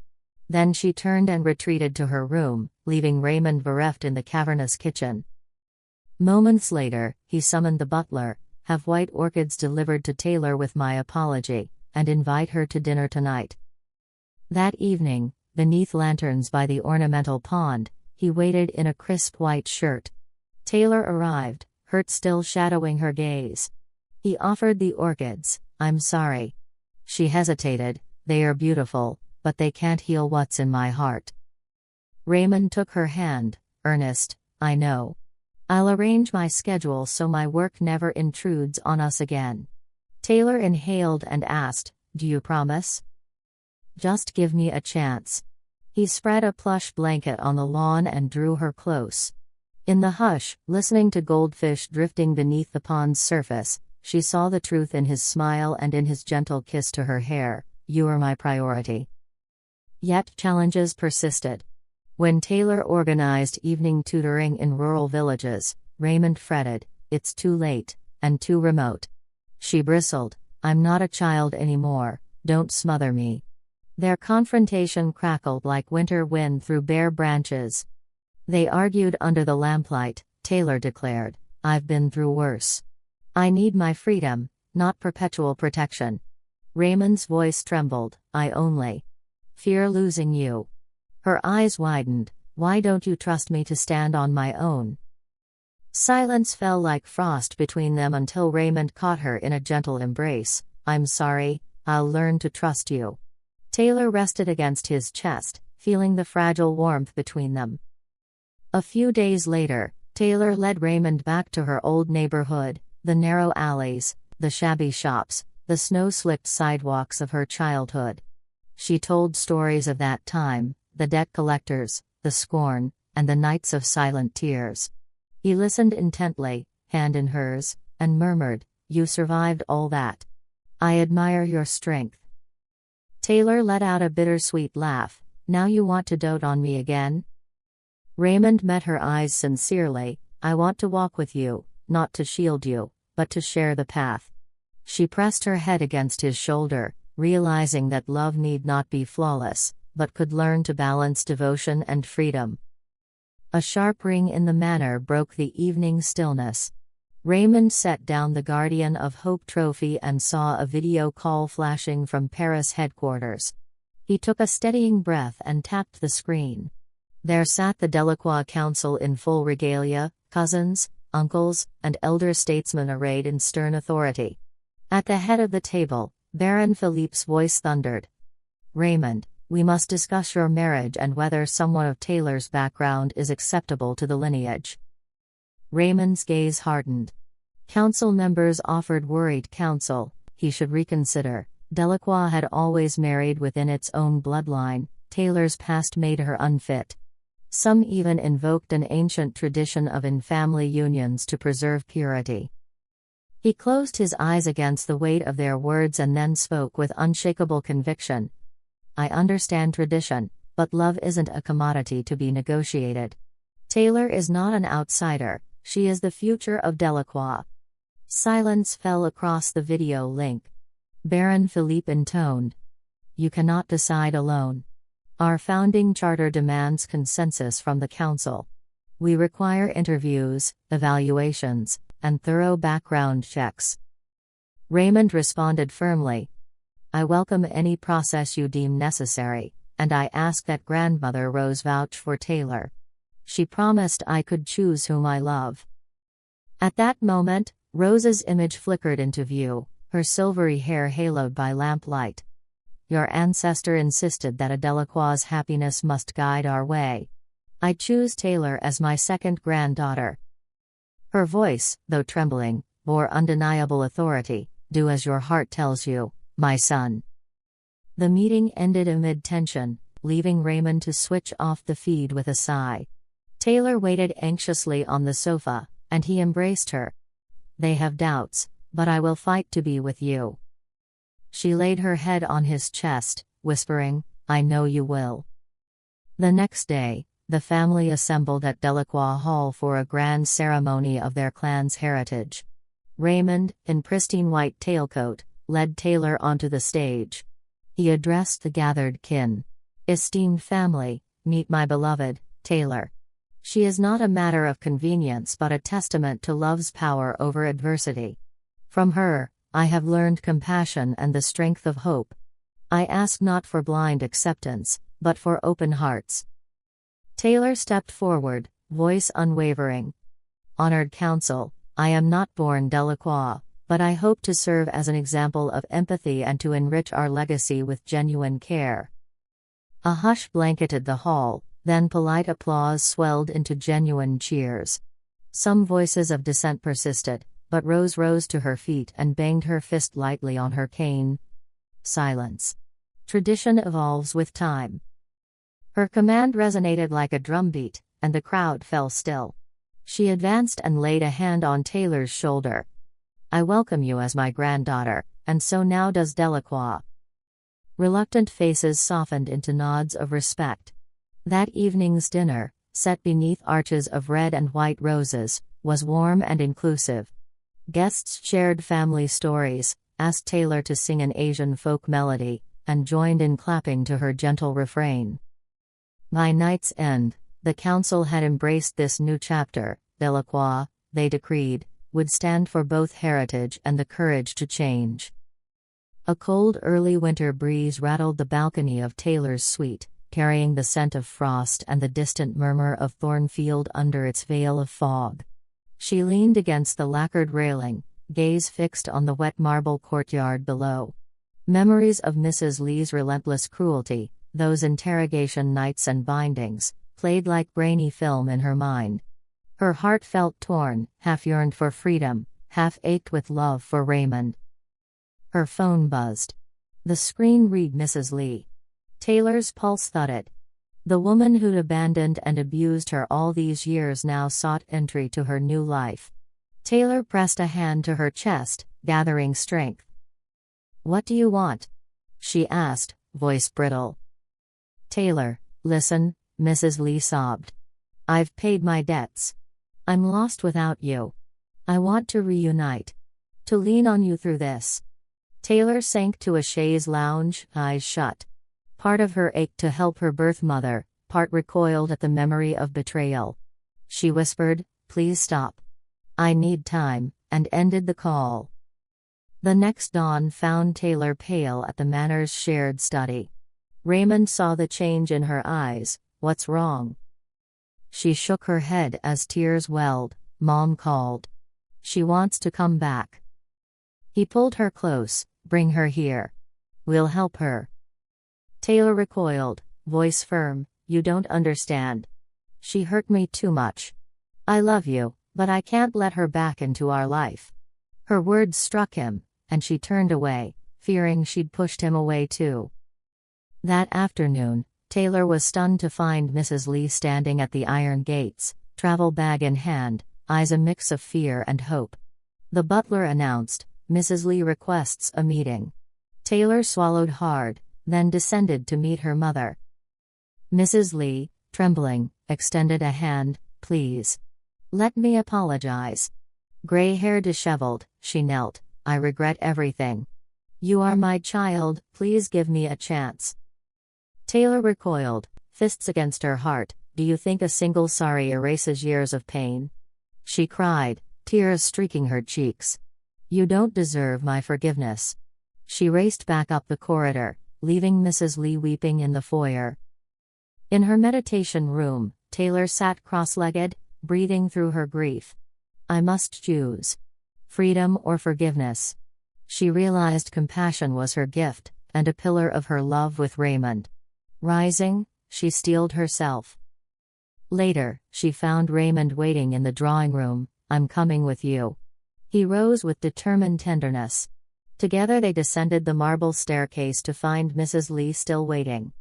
[SPEAKER 1] Then she turned and retreated to her room, leaving Raymond bereft in the cavernous kitchen. Moments later, he summoned the butler. "Have white orchids delivered to Taylor with my apology, and invite her to dinner tonight." That evening, beneath lanterns by the ornamental pond, he waited in a crisp white shirt. Taylor arrived, hurt still shadowing her gaze. He offered the orchids. "I'm sorry." She hesitated. "They are beautiful, but they can't heal what's in my heart." Raymond took her hand. "Ernest, I know. I'll arrange my schedule so my work never intrudes on us again." Taylor inhaled and asked, "Do you promise?" "Just give me a chance." He spread a plush blanket on the lawn and drew her close. In the hush, listening to goldfish drifting beneath the pond's surface, she saw the truth in his smile and in his gentle kiss to her hair. "You are my priority." Yet challenges persisted. When Taylor organized evening tutoring in rural villages, Raymond fretted, "It's too late, and too remote." She bristled, "I'm not a child anymore, don't smother me." Their confrontation crackled like winter wind through bare branches. They argued under the lamplight. Taylor declared, "I've been through worse. I need my freedom, not perpetual protection." Raymond's voice trembled, "I only fear losing you." Her eyes widened. "Why don't you trust me to stand on my own?" Silence fell like frost between them until Raymond caught her in a gentle embrace. "I'm sorry, I'll learn to trust you." Taylor rested against his chest, feeling the fragile warmth between them. A few days later, Taylor led Raymond back to her old neighborhood, the narrow alleys, the shabby shops, the snow-slicked sidewalks of her childhood. She told stories of that time, the debt collectors, the scorn, and the nights of silent tears. He listened intently, hand in hers, and murmured, "You survived all that. I admire your strength." Taylor let out a bittersweet laugh. "Now you want to dote on me again?" Raymond met her eyes sincerely. "I want to walk with you, not to shield you, but to share the path." She pressed her head against his shoulder, realizing that love need not be flawless, but could learn to balance devotion and freedom. A sharp ring in the manor broke the evening stillness. Raymond set down the Guardian of Hope trophy and saw a video call flashing from Paris headquarters. He took a steadying breath and tapped the screen. There sat the Delacroix Council in full regalia, cousins, uncles, and elder statesmen arrayed in stern authority. At the head of the table, Baron Philippe's voice thundered. "Raymond, we must discuss your marriage and whether someone of Taylor's background is acceptable to the lineage." Raymond's gaze hardened. Council members offered worried counsel. He should reconsider. Delacroix had always married within its own bloodline. Taylor's past made her unfit. Some even invoked an ancient tradition of in-family unions to preserve purity. He closed his eyes against the weight of their words and then spoke with unshakable conviction. "I understand tradition, but love isn't a commodity to be negotiated. Taylor is not an outsider, she is the future of Delacroix." Silence fell across the video link. Baron Philippe intoned, "You cannot decide alone. Our founding charter demands consensus from the Council. We require interviews, evaluations, and thorough background checks." Raymond responded firmly, "I welcome any process you deem necessary, and I ask that Grandmother Rose vouch for Taylor. She promised I could choose whom I love." At that moment, Rose's image flickered into view, her silvery hair haloed by lamplight. "Your ancestor insisted that a Delacroix's happiness must guide our way. I choose Taylor as my second granddaughter." Her voice, though trembling, bore undeniable authority. "Do as your heart tells you, my son." The meeting ended amid tension, leaving Raymond to switch off the feed with a sigh. Taylor waited anxiously on the sofa, and he embraced her. "They have doubts, but I will fight to be with you." She laid her head on his chest, whispering, "I know you will." The next day, the family assembled at Delacroix Hall for a grand ceremony of their clan's heritage. Raymond, in pristine white tailcoat, led Taylor onto the stage. He addressed the gathered kin. Esteemed family, meet my beloved, Taylor. She is not a matter of convenience but a testament to love's power over adversity. From her, I have learned compassion and the strength of hope. I ask not for blind acceptance, but for open hearts. Taylor stepped forward, voice unwavering. Honored counsel, I am not born Delacroix, but I hope to serve as an example of empathy and to enrich our legacy with genuine care. A hush blanketed the hall, then polite applause swelled into genuine cheers. Some voices of dissent persisted, but Rose rose to her feet and banged her fist lightly on her cane. Silence. Tradition evolves with time. Her command resonated like a drumbeat, and the crowd fell still. She advanced and laid a hand on Taylor's shoulder. I welcome you as my granddaughter, and so now does Delacroix. Reluctant faces softened into nods of respect. That evening's dinner, set beneath arches of red and white roses, was warm and inclusive. Guests shared family stories, asked Taylor to sing an Asian folk melody, and joined in clapping to her gentle refrain. By night's end, the council had embraced this new chapter. Delacroix, they decreed, would stand for both heritage and the courage to change. A cold early winter breeze rattled the balcony of Taylor's suite, carrying the scent of frost and the distant murmur of Thornfield under its veil of fog. She leaned against the lacquered railing, gaze fixed on the wet marble courtyard below. Memories of Mrs. Lee's relentless cruelty, those interrogation nights and bindings, played like grainy film in her mind. Her heart felt torn, half yearned for freedom, half ached with love for Raymond. Her phone buzzed. The screen read Mrs. Lee. Taylor's pulse thudded. The woman who'd abandoned and abused her all these years now sought entry to her new life. Taylor pressed a hand to her chest, gathering strength. What do you want? She asked, voice brittle. Taylor, listen, Mrs. Lee sobbed. I've paid my debts. I'm lost without you. I want to reunite. To lean on you through this. Taylor sank to a chaise lounge, eyes shut. Part of her ached to help her birth mother, part recoiled at the memory of betrayal. She whispered, please stop. I need time, and ended the call. The next dawn found Taylor pale at the Manor's shared study. Raymond saw the change in her eyes. What's wrong? She shook her head as tears welled. Mom called. She wants to come back. He pulled her close. Bring her here. We'll help her. Taylor recoiled, voice firm, you don't understand. She hurt me too much. I love you, but I can't let her back into our life. Her words struck him, and she turned away, fearing she'd pushed him away too. That afternoon, Taylor was stunned to find Mrs. Lee standing at the iron gates, travel bag in hand, eyes a mix of fear and hope. The butler announced, Mrs. Lee requests a meeting. Taylor swallowed hard, then descended to meet her mother. Mrs. Lee, trembling, extended a hand, please. Let me apologize. Gray hair disheveled, she knelt, I regret everything. You are my child, please give me a chance. Taylor recoiled, fists against her heart, do you think a single sorry erases years of pain? She cried, tears streaking her cheeks. You don't deserve my forgiveness. She raced back up the corridor, leaving Mrs. Lee weeping in the foyer. In her meditation room, Taylor sat cross-legged, breathing through her grief. I must choose. Freedom or forgiveness. She realized compassion was her gift, and a pillar of her love with Raymond. Rising, she steeled herself. Later, she found Raymond waiting in the drawing room. I'm coming with you. He rose with determined tenderness. Together they descended the marble staircase to find Mrs. Lee still waiting.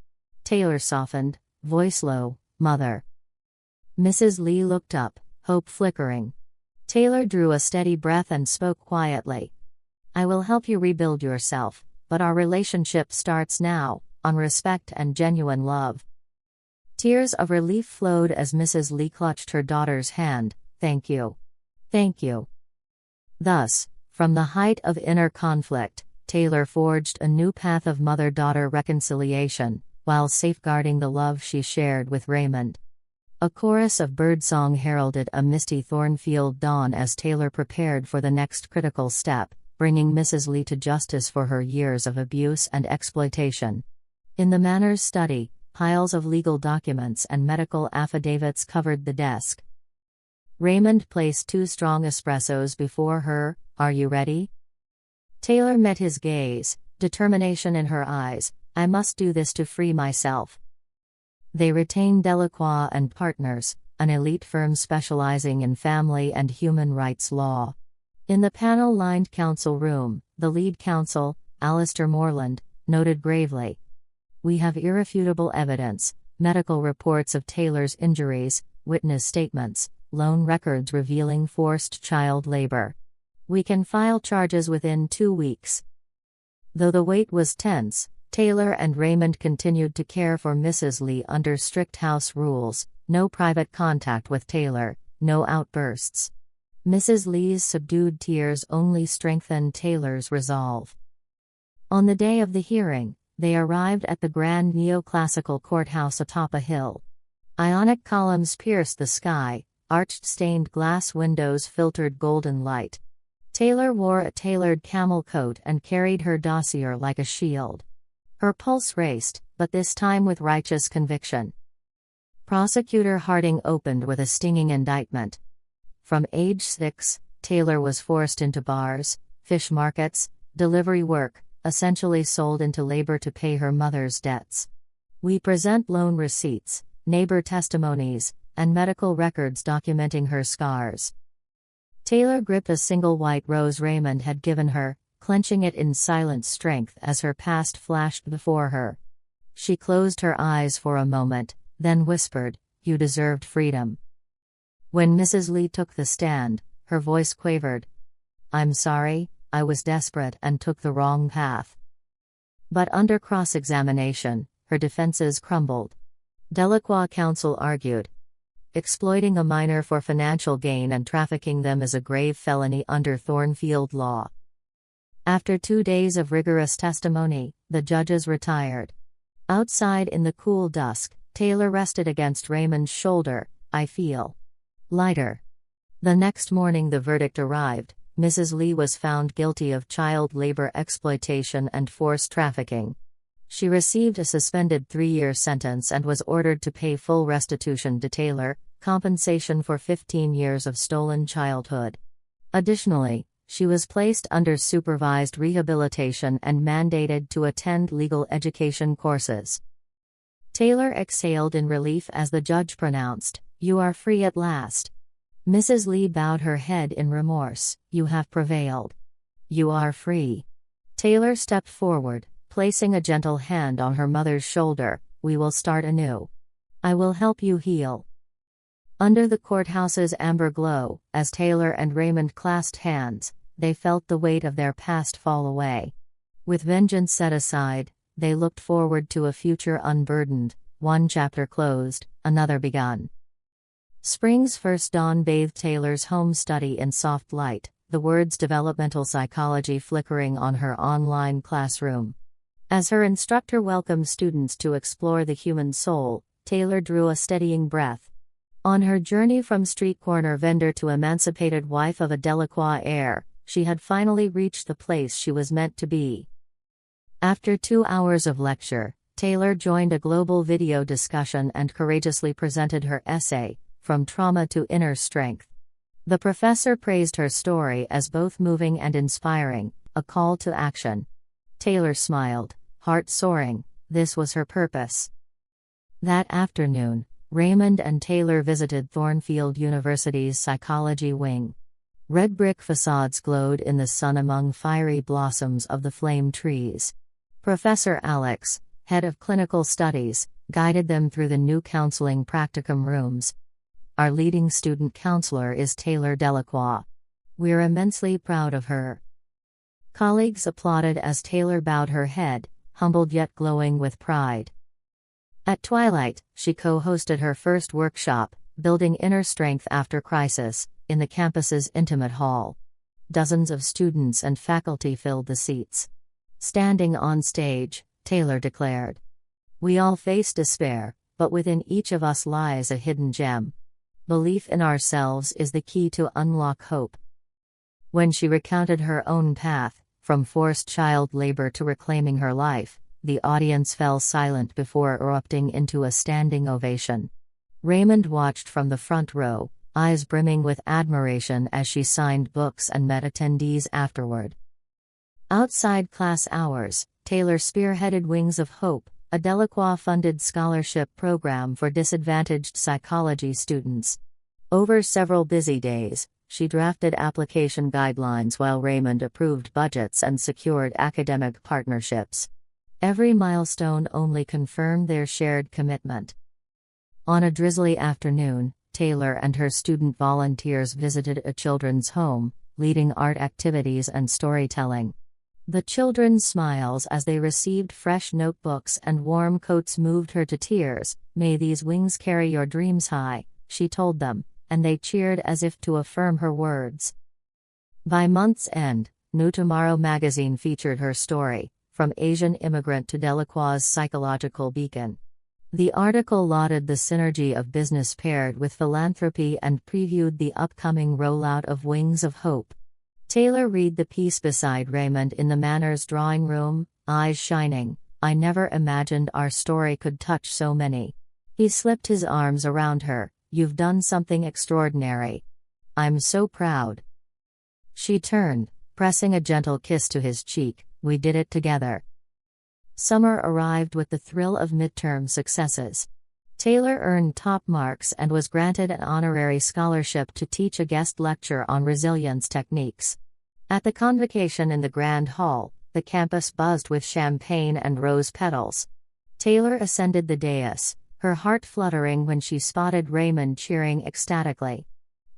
[SPEAKER 1] Taylor softened, voice low, Mother. Mrs. Lee looked up, hope flickering. Taylor drew a steady breath and spoke quietly. I will help you rebuild yourself, but our relationship starts now, on respect and genuine love. Tears of relief flowed as Mrs. Lee clutched her daughter's hand. Thank you. Thank you. Thus, from the height of inner conflict, Taylor forged a new path of mother-daughter reconciliation, while safeguarding the love she shared with Raymond. A chorus of birdsong heralded a misty Thornfield dawn as Taylor prepared for the next critical step, bringing Mrs. Lee to justice for her years of abuse and exploitation. In the Manners study, piles of legal documents and medical affidavits covered the desk. Raymond placed 2 strong espressos before her. "Are you ready?" Taylor met his gaze, determination in her eyes. "I must do this to free myself." They retained Delacroix and Partners, an elite firm specializing in family and human rights law. In the panel-lined counsel room, the lead counsel, Alistair Moreland, noted gravely, "We have irrefutable evidence, medical reports of Taylor's injuries, witness statements, loan records revealing forced child labor. We can file charges within 2 weeks." Though the wait was tense, Taylor and Raymond continued to care for Mrs. Lee under strict house rules: no private contact with Taylor, no outbursts. Mrs. Lee's subdued tears only strengthened Taylor's resolve. On the day of the hearing, they arrived at the grand neoclassical courthouse atop a hill. Ionic columns pierced the sky, arched stained glass windows filtered golden light. Taylor wore a tailored camel coat and carried her dossier like a shield. Her pulse raced, but this time with righteous conviction. Prosecutor Harding opened with a stinging indictment. From age 6, Taylor was forced into bars, fish markets, delivery work, essentially sold into labor to pay her mother's debts. We present loan receipts, neighbor testimonies, and medical records documenting her scars. Taylor gripped a single white rose Raymond had given her, clenching it in silent strength as her past flashed before her. She closed her eyes for a moment, then whispered, "You deserved freedom." When Mrs. Lee took the stand, her voice quavered. "I'm sorry, I was desperate and took the wrong path." But under cross-examination, her defenses crumbled. Delacroix counsel argued, exploiting a minor for financial gain and trafficking them is a grave felony under Thornfield law. After 2 days of rigorous testimony, the judges retired. Outside in the cool dusk, Taylor rested against Raymond's shoulder. "I feel lighter." The next morning the verdict arrived. Mrs. Lee was found guilty of child labor exploitation and forced trafficking. She received a suspended 3-year sentence and was ordered to pay full restitution to Taylor, compensation for 15 years of stolen childhood. Additionally, she was placed under supervised rehabilitation and mandated to attend legal education courses. Taylor exhaled in relief as the judge pronounced, "You are free at last." Mrs. Lee bowed her head in remorse. "You have prevailed. You are free." Taylor stepped forward, placing a gentle hand on her mother's shoulder. "We will start anew. I will help you heal." Under the courthouse's amber glow, as Taylor and Raymond clasped hands, they felt the weight of their past fall away. With vengeance set aside, they looked forward to a future unburdened, one chapter closed, another begun. Spring's first dawn bathed Taylor's home study in soft light, the words developmental psychology flickering on her online classroom. As her instructor welcomed students to explore the human soul, Taylor drew a steadying breath. On her journey from street corner vendor to emancipated wife of a Delacroix heir, she had finally reached the place she was meant to be. After 2 hours of lecture, Taylor joined a global video discussion and courageously presented her essay, From Trauma to Inner Strength. The professor praised her story as both moving and inspiring, a call to action. Taylor smiled, heart soaring. This was her purpose. That afternoon, Raymond and Taylor visited Thornfield University's psychology wing. Red brick facades glowed in the sun among fiery blossoms of the flame trees. Professor Alex, head of clinical studies, guided them through the new counseling practicum rooms. "Our leading student counselor is Taylor Delacroix. We're immensely proud of her." Colleagues applauded as Taylor bowed her head, humbled yet glowing with pride. At twilight, she co-hosted her first workshop, Building Inner Strength After Crisis, in the campus's intimate hall. Dozens of students and faculty filled the seats. Standing on stage, Taylor declared, We all face despair, but within each of us lies a hidden gem. Belief in ourselves is the key to unlock hope. When she recounted her own path, from forced child labor to reclaiming her life, the audience fell silent before erupting into a standing ovation. Raymond watched from the front row, eyes brimming with admiration as she signed books and met attendees afterward. Outside class hours, Taylor spearheaded Wings of Hope, a Delacroix-funded scholarship program for disadvantaged psychology students. Over several busy days, she drafted application guidelines while Raymond approved budgets and secured academic partnerships. Every milestone only confirmed their shared commitment. On a drizzly afternoon, Taylor and her student volunteers visited a children's home, leading art activities and storytelling. The children's smiles as they received fresh notebooks and warm coats moved her to tears. "May these wings carry your dreams high," she told them, and they cheered as if to affirm her words. By month's end, New Tomorrow magazine featured her story, From Asian Immigrant to Delacroix's Psychological Beacon. The article lauded the synergy of business paired with philanthropy and previewed the upcoming rollout of Wings of Hope. Taylor read the piece beside Raymond in the Manor's drawing room, eyes shining. "I never imagined our story could touch so many." He slipped his arms around her. "You've done something extraordinary. I'm so proud." She turned, pressing a gentle kiss to his cheek. "We did it together." Summer arrived with the thrill of midterm successes. Taylor earned top marks and was granted an honorary scholarship to teach a guest lecture on resilience techniques. At the convocation in the Grand Hall, the campus buzzed with champagne and rose petals. Taylor ascended the dais, her heart fluttering when she spotted Raymond cheering ecstatically.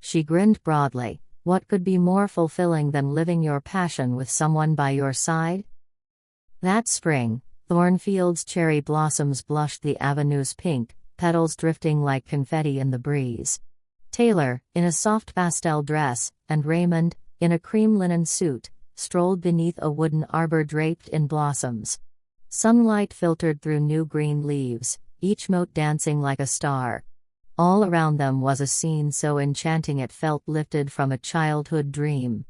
[SPEAKER 1] She grinned broadly. What could be more fulfilling than living your passion with someone by your side? That spring, Thornfield's cherry blossoms blushed the avenues pink, petals drifting like confetti in the breeze. Taylor, in a soft pastel dress, and Raymond, in a cream linen suit, strolled beneath a wooden arbor draped in blossoms. Sunlight filtered through new green leaves, each mote dancing like a star. All around them was a scene so enchanting it felt lifted from a childhood dream.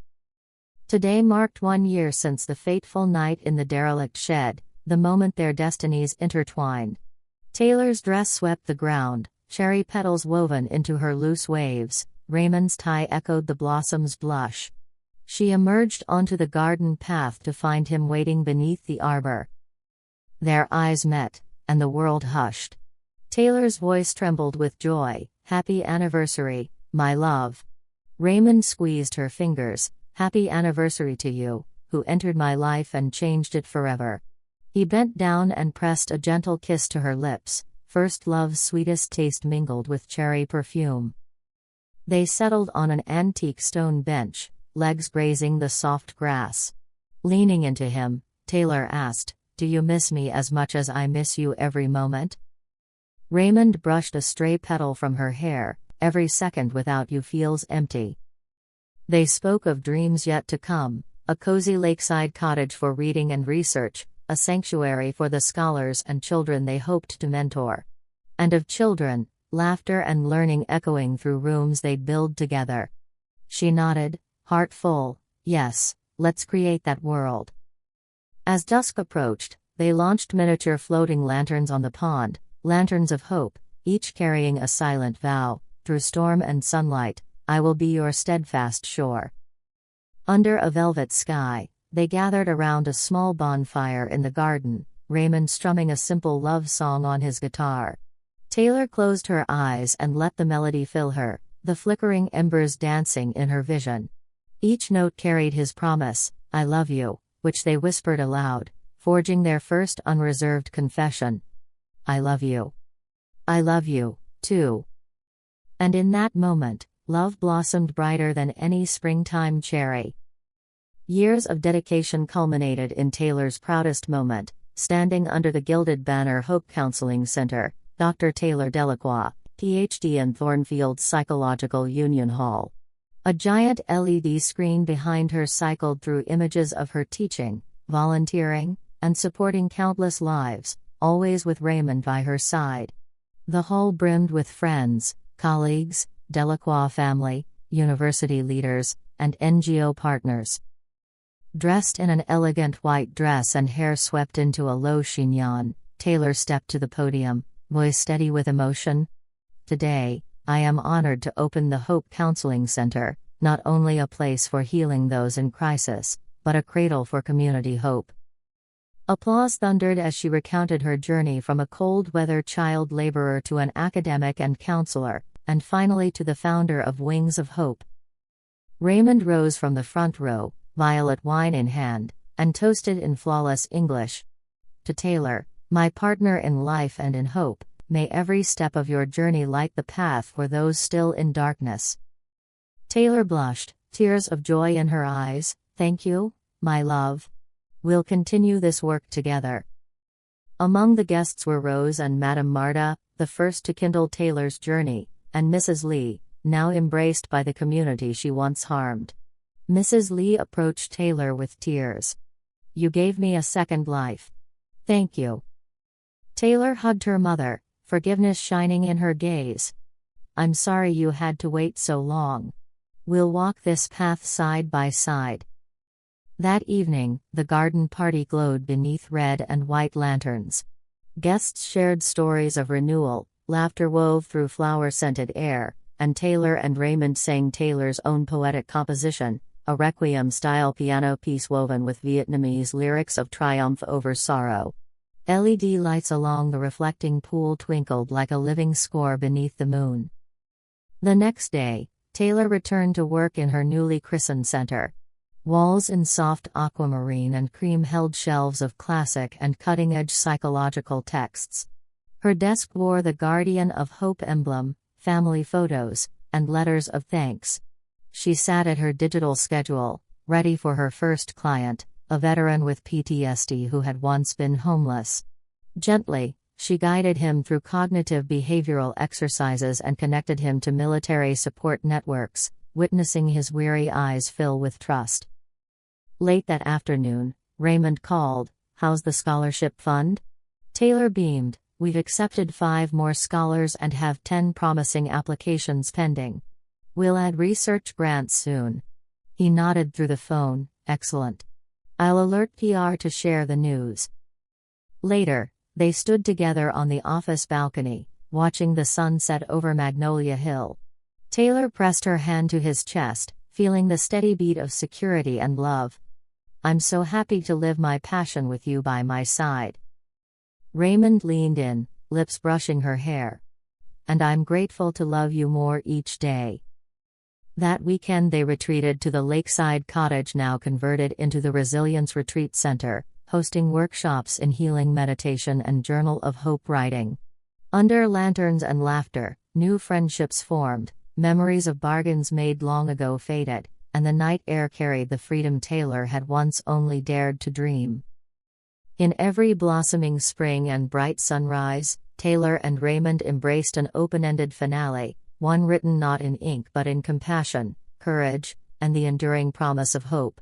[SPEAKER 1] Today marked 1 year since the fateful night in the derelict shed, the moment their destinies intertwined. Taylor's dress swept the ground, cherry petals woven into her loose waves. Raymond's tie echoed the blossom's blush. She emerged onto the garden path to find him waiting beneath the arbor. Their eyes met, and the world hushed. Taylor's voice trembled with joy. "Happy anniversary, my love." Raymond squeezed her fingers. "Happy anniversary to you, who entered my life and changed it forever." He bent down and pressed a gentle kiss to her lips. First love's sweetest taste mingled with cherry perfume. They settled on an antique stone bench, legs grazing the soft grass. Leaning into him, Taylor asked, "Do you miss me as much as I miss you every moment?" Raymond brushed a stray petal from her hair. "Every second without you feels empty." They spoke of dreams yet to come, a cozy lakeside cottage for reading and research, a sanctuary for the scholars and children they hoped to mentor. And of children, laughter and learning echoing through rooms they'd build together. She nodded, heart full. "Yes, let's create that world." As dusk approached, they launched miniature floating lanterns on the pond, lanterns of hope, each carrying a silent vow. "Through storm and sunlight, I will be your steadfast shore." Under a velvet sky, they gathered around a small bonfire in the garden, Raymond strumming a simple love song on his guitar. Taylor closed her eyes and let the melody fill her, the flickering embers dancing in her vision. Each note carried his promise, "I love you," which they whispered aloud, forging their first unreserved confession. "I love you. I love you, too." And in that moment, love blossomed brighter than any springtime cherry. Years of dedication culminated in Taylor's proudest moment, standing under the gilded banner Hope Counseling Center, Dr. Taylor Delacroix, Ph.D. in Thornfield's Psychological Union Hall. A giant LED screen behind her cycled through images of her teaching, volunteering, and supporting countless lives, always with Raymond by her side. The hall brimmed with friends, colleagues, Delacroix family, university leaders, and NGO partners. Dressed in an elegant white dress and hair swept into a low chignon, Taylor stepped to the podium, voice steady with emotion. "Today, I am honored to open the Hope Counseling Center, not only a place for healing those in crisis, but a cradle for community hope." Applause thundered as she recounted her journey from a cold-weather child laborer to an academic and counselor, and finally to the founder of Wings of Hope. Raymond rose from the front row, violet wine in hand, and toasted in flawless English. "To Taylor, my partner in life and in hope, may every step of your journey light the path for those still in darkness." Taylor blushed, tears of joy in her eyes. "Thank you, my love. We'll continue this work together." Among the guests were Rose and Madame Marta, the first to kindle Taylor's journey, and Mrs. Lee, now embraced by the community she once harmed. Mrs. Lee approached Taylor with tears. "You gave me a second life. Thank you." Taylor hugged her mother, forgiveness shining in her gaze. "I'm sorry you had to wait so long. We'll walk this path side by side." That evening, the garden party glowed beneath red and white lanterns. Guests shared stories of renewal, laughter wove through flower-scented air, and Taylor and Raymond sang Taylor's own poetic composition, a requiem-style piano piece woven with Vietnamese lyrics of triumph over sorrow. LED lights along the reflecting pool twinkled like a living score beneath the moon. The next day, Taylor returned to work in her newly christened center. Walls in soft aquamarine and cream held shelves of classic and cutting-edge psychological texts. Her desk wore the Guardian of Hope emblem, family photos, and letters of thanks. She sat at her digital schedule, ready for her first client, a veteran with PTSD who had once been homeless. Gently, she guided him through cognitive behavioral exercises and connected him to military support networks, witnessing his weary eyes fill with trust. Late that afternoon, Raymond called. "How's the scholarship fund?" Taylor beamed. "We've accepted 5 more scholars and have 10 promising applications pending. We'll add research grants soon." He nodded through the phone. "Excellent. I'll alert PR to share the news." Later, they stood together on the office balcony, watching the sun set over Magnolia Hill. Taylor pressed her hand to his chest, feeling the steady beat of security and love. "I'm so happy to live my passion with you by my side." Raymond leaned in, lips brushing her hair. "And I'm grateful to love you more each day." That weekend they retreated to the lakeside cottage now converted into the Resilience Retreat Center, hosting workshops in healing meditation and Journal of Hope writing. Under lanterns and laughter, new friendships formed, memories of bargains made long ago faded, and the night air carried the freedom Taylor had once only dared to dream. In every blossoming spring and bright sunrise, Taylor and Raymond embraced an open-ended finale, one written not in ink but in compassion, courage, and the enduring promise of hope.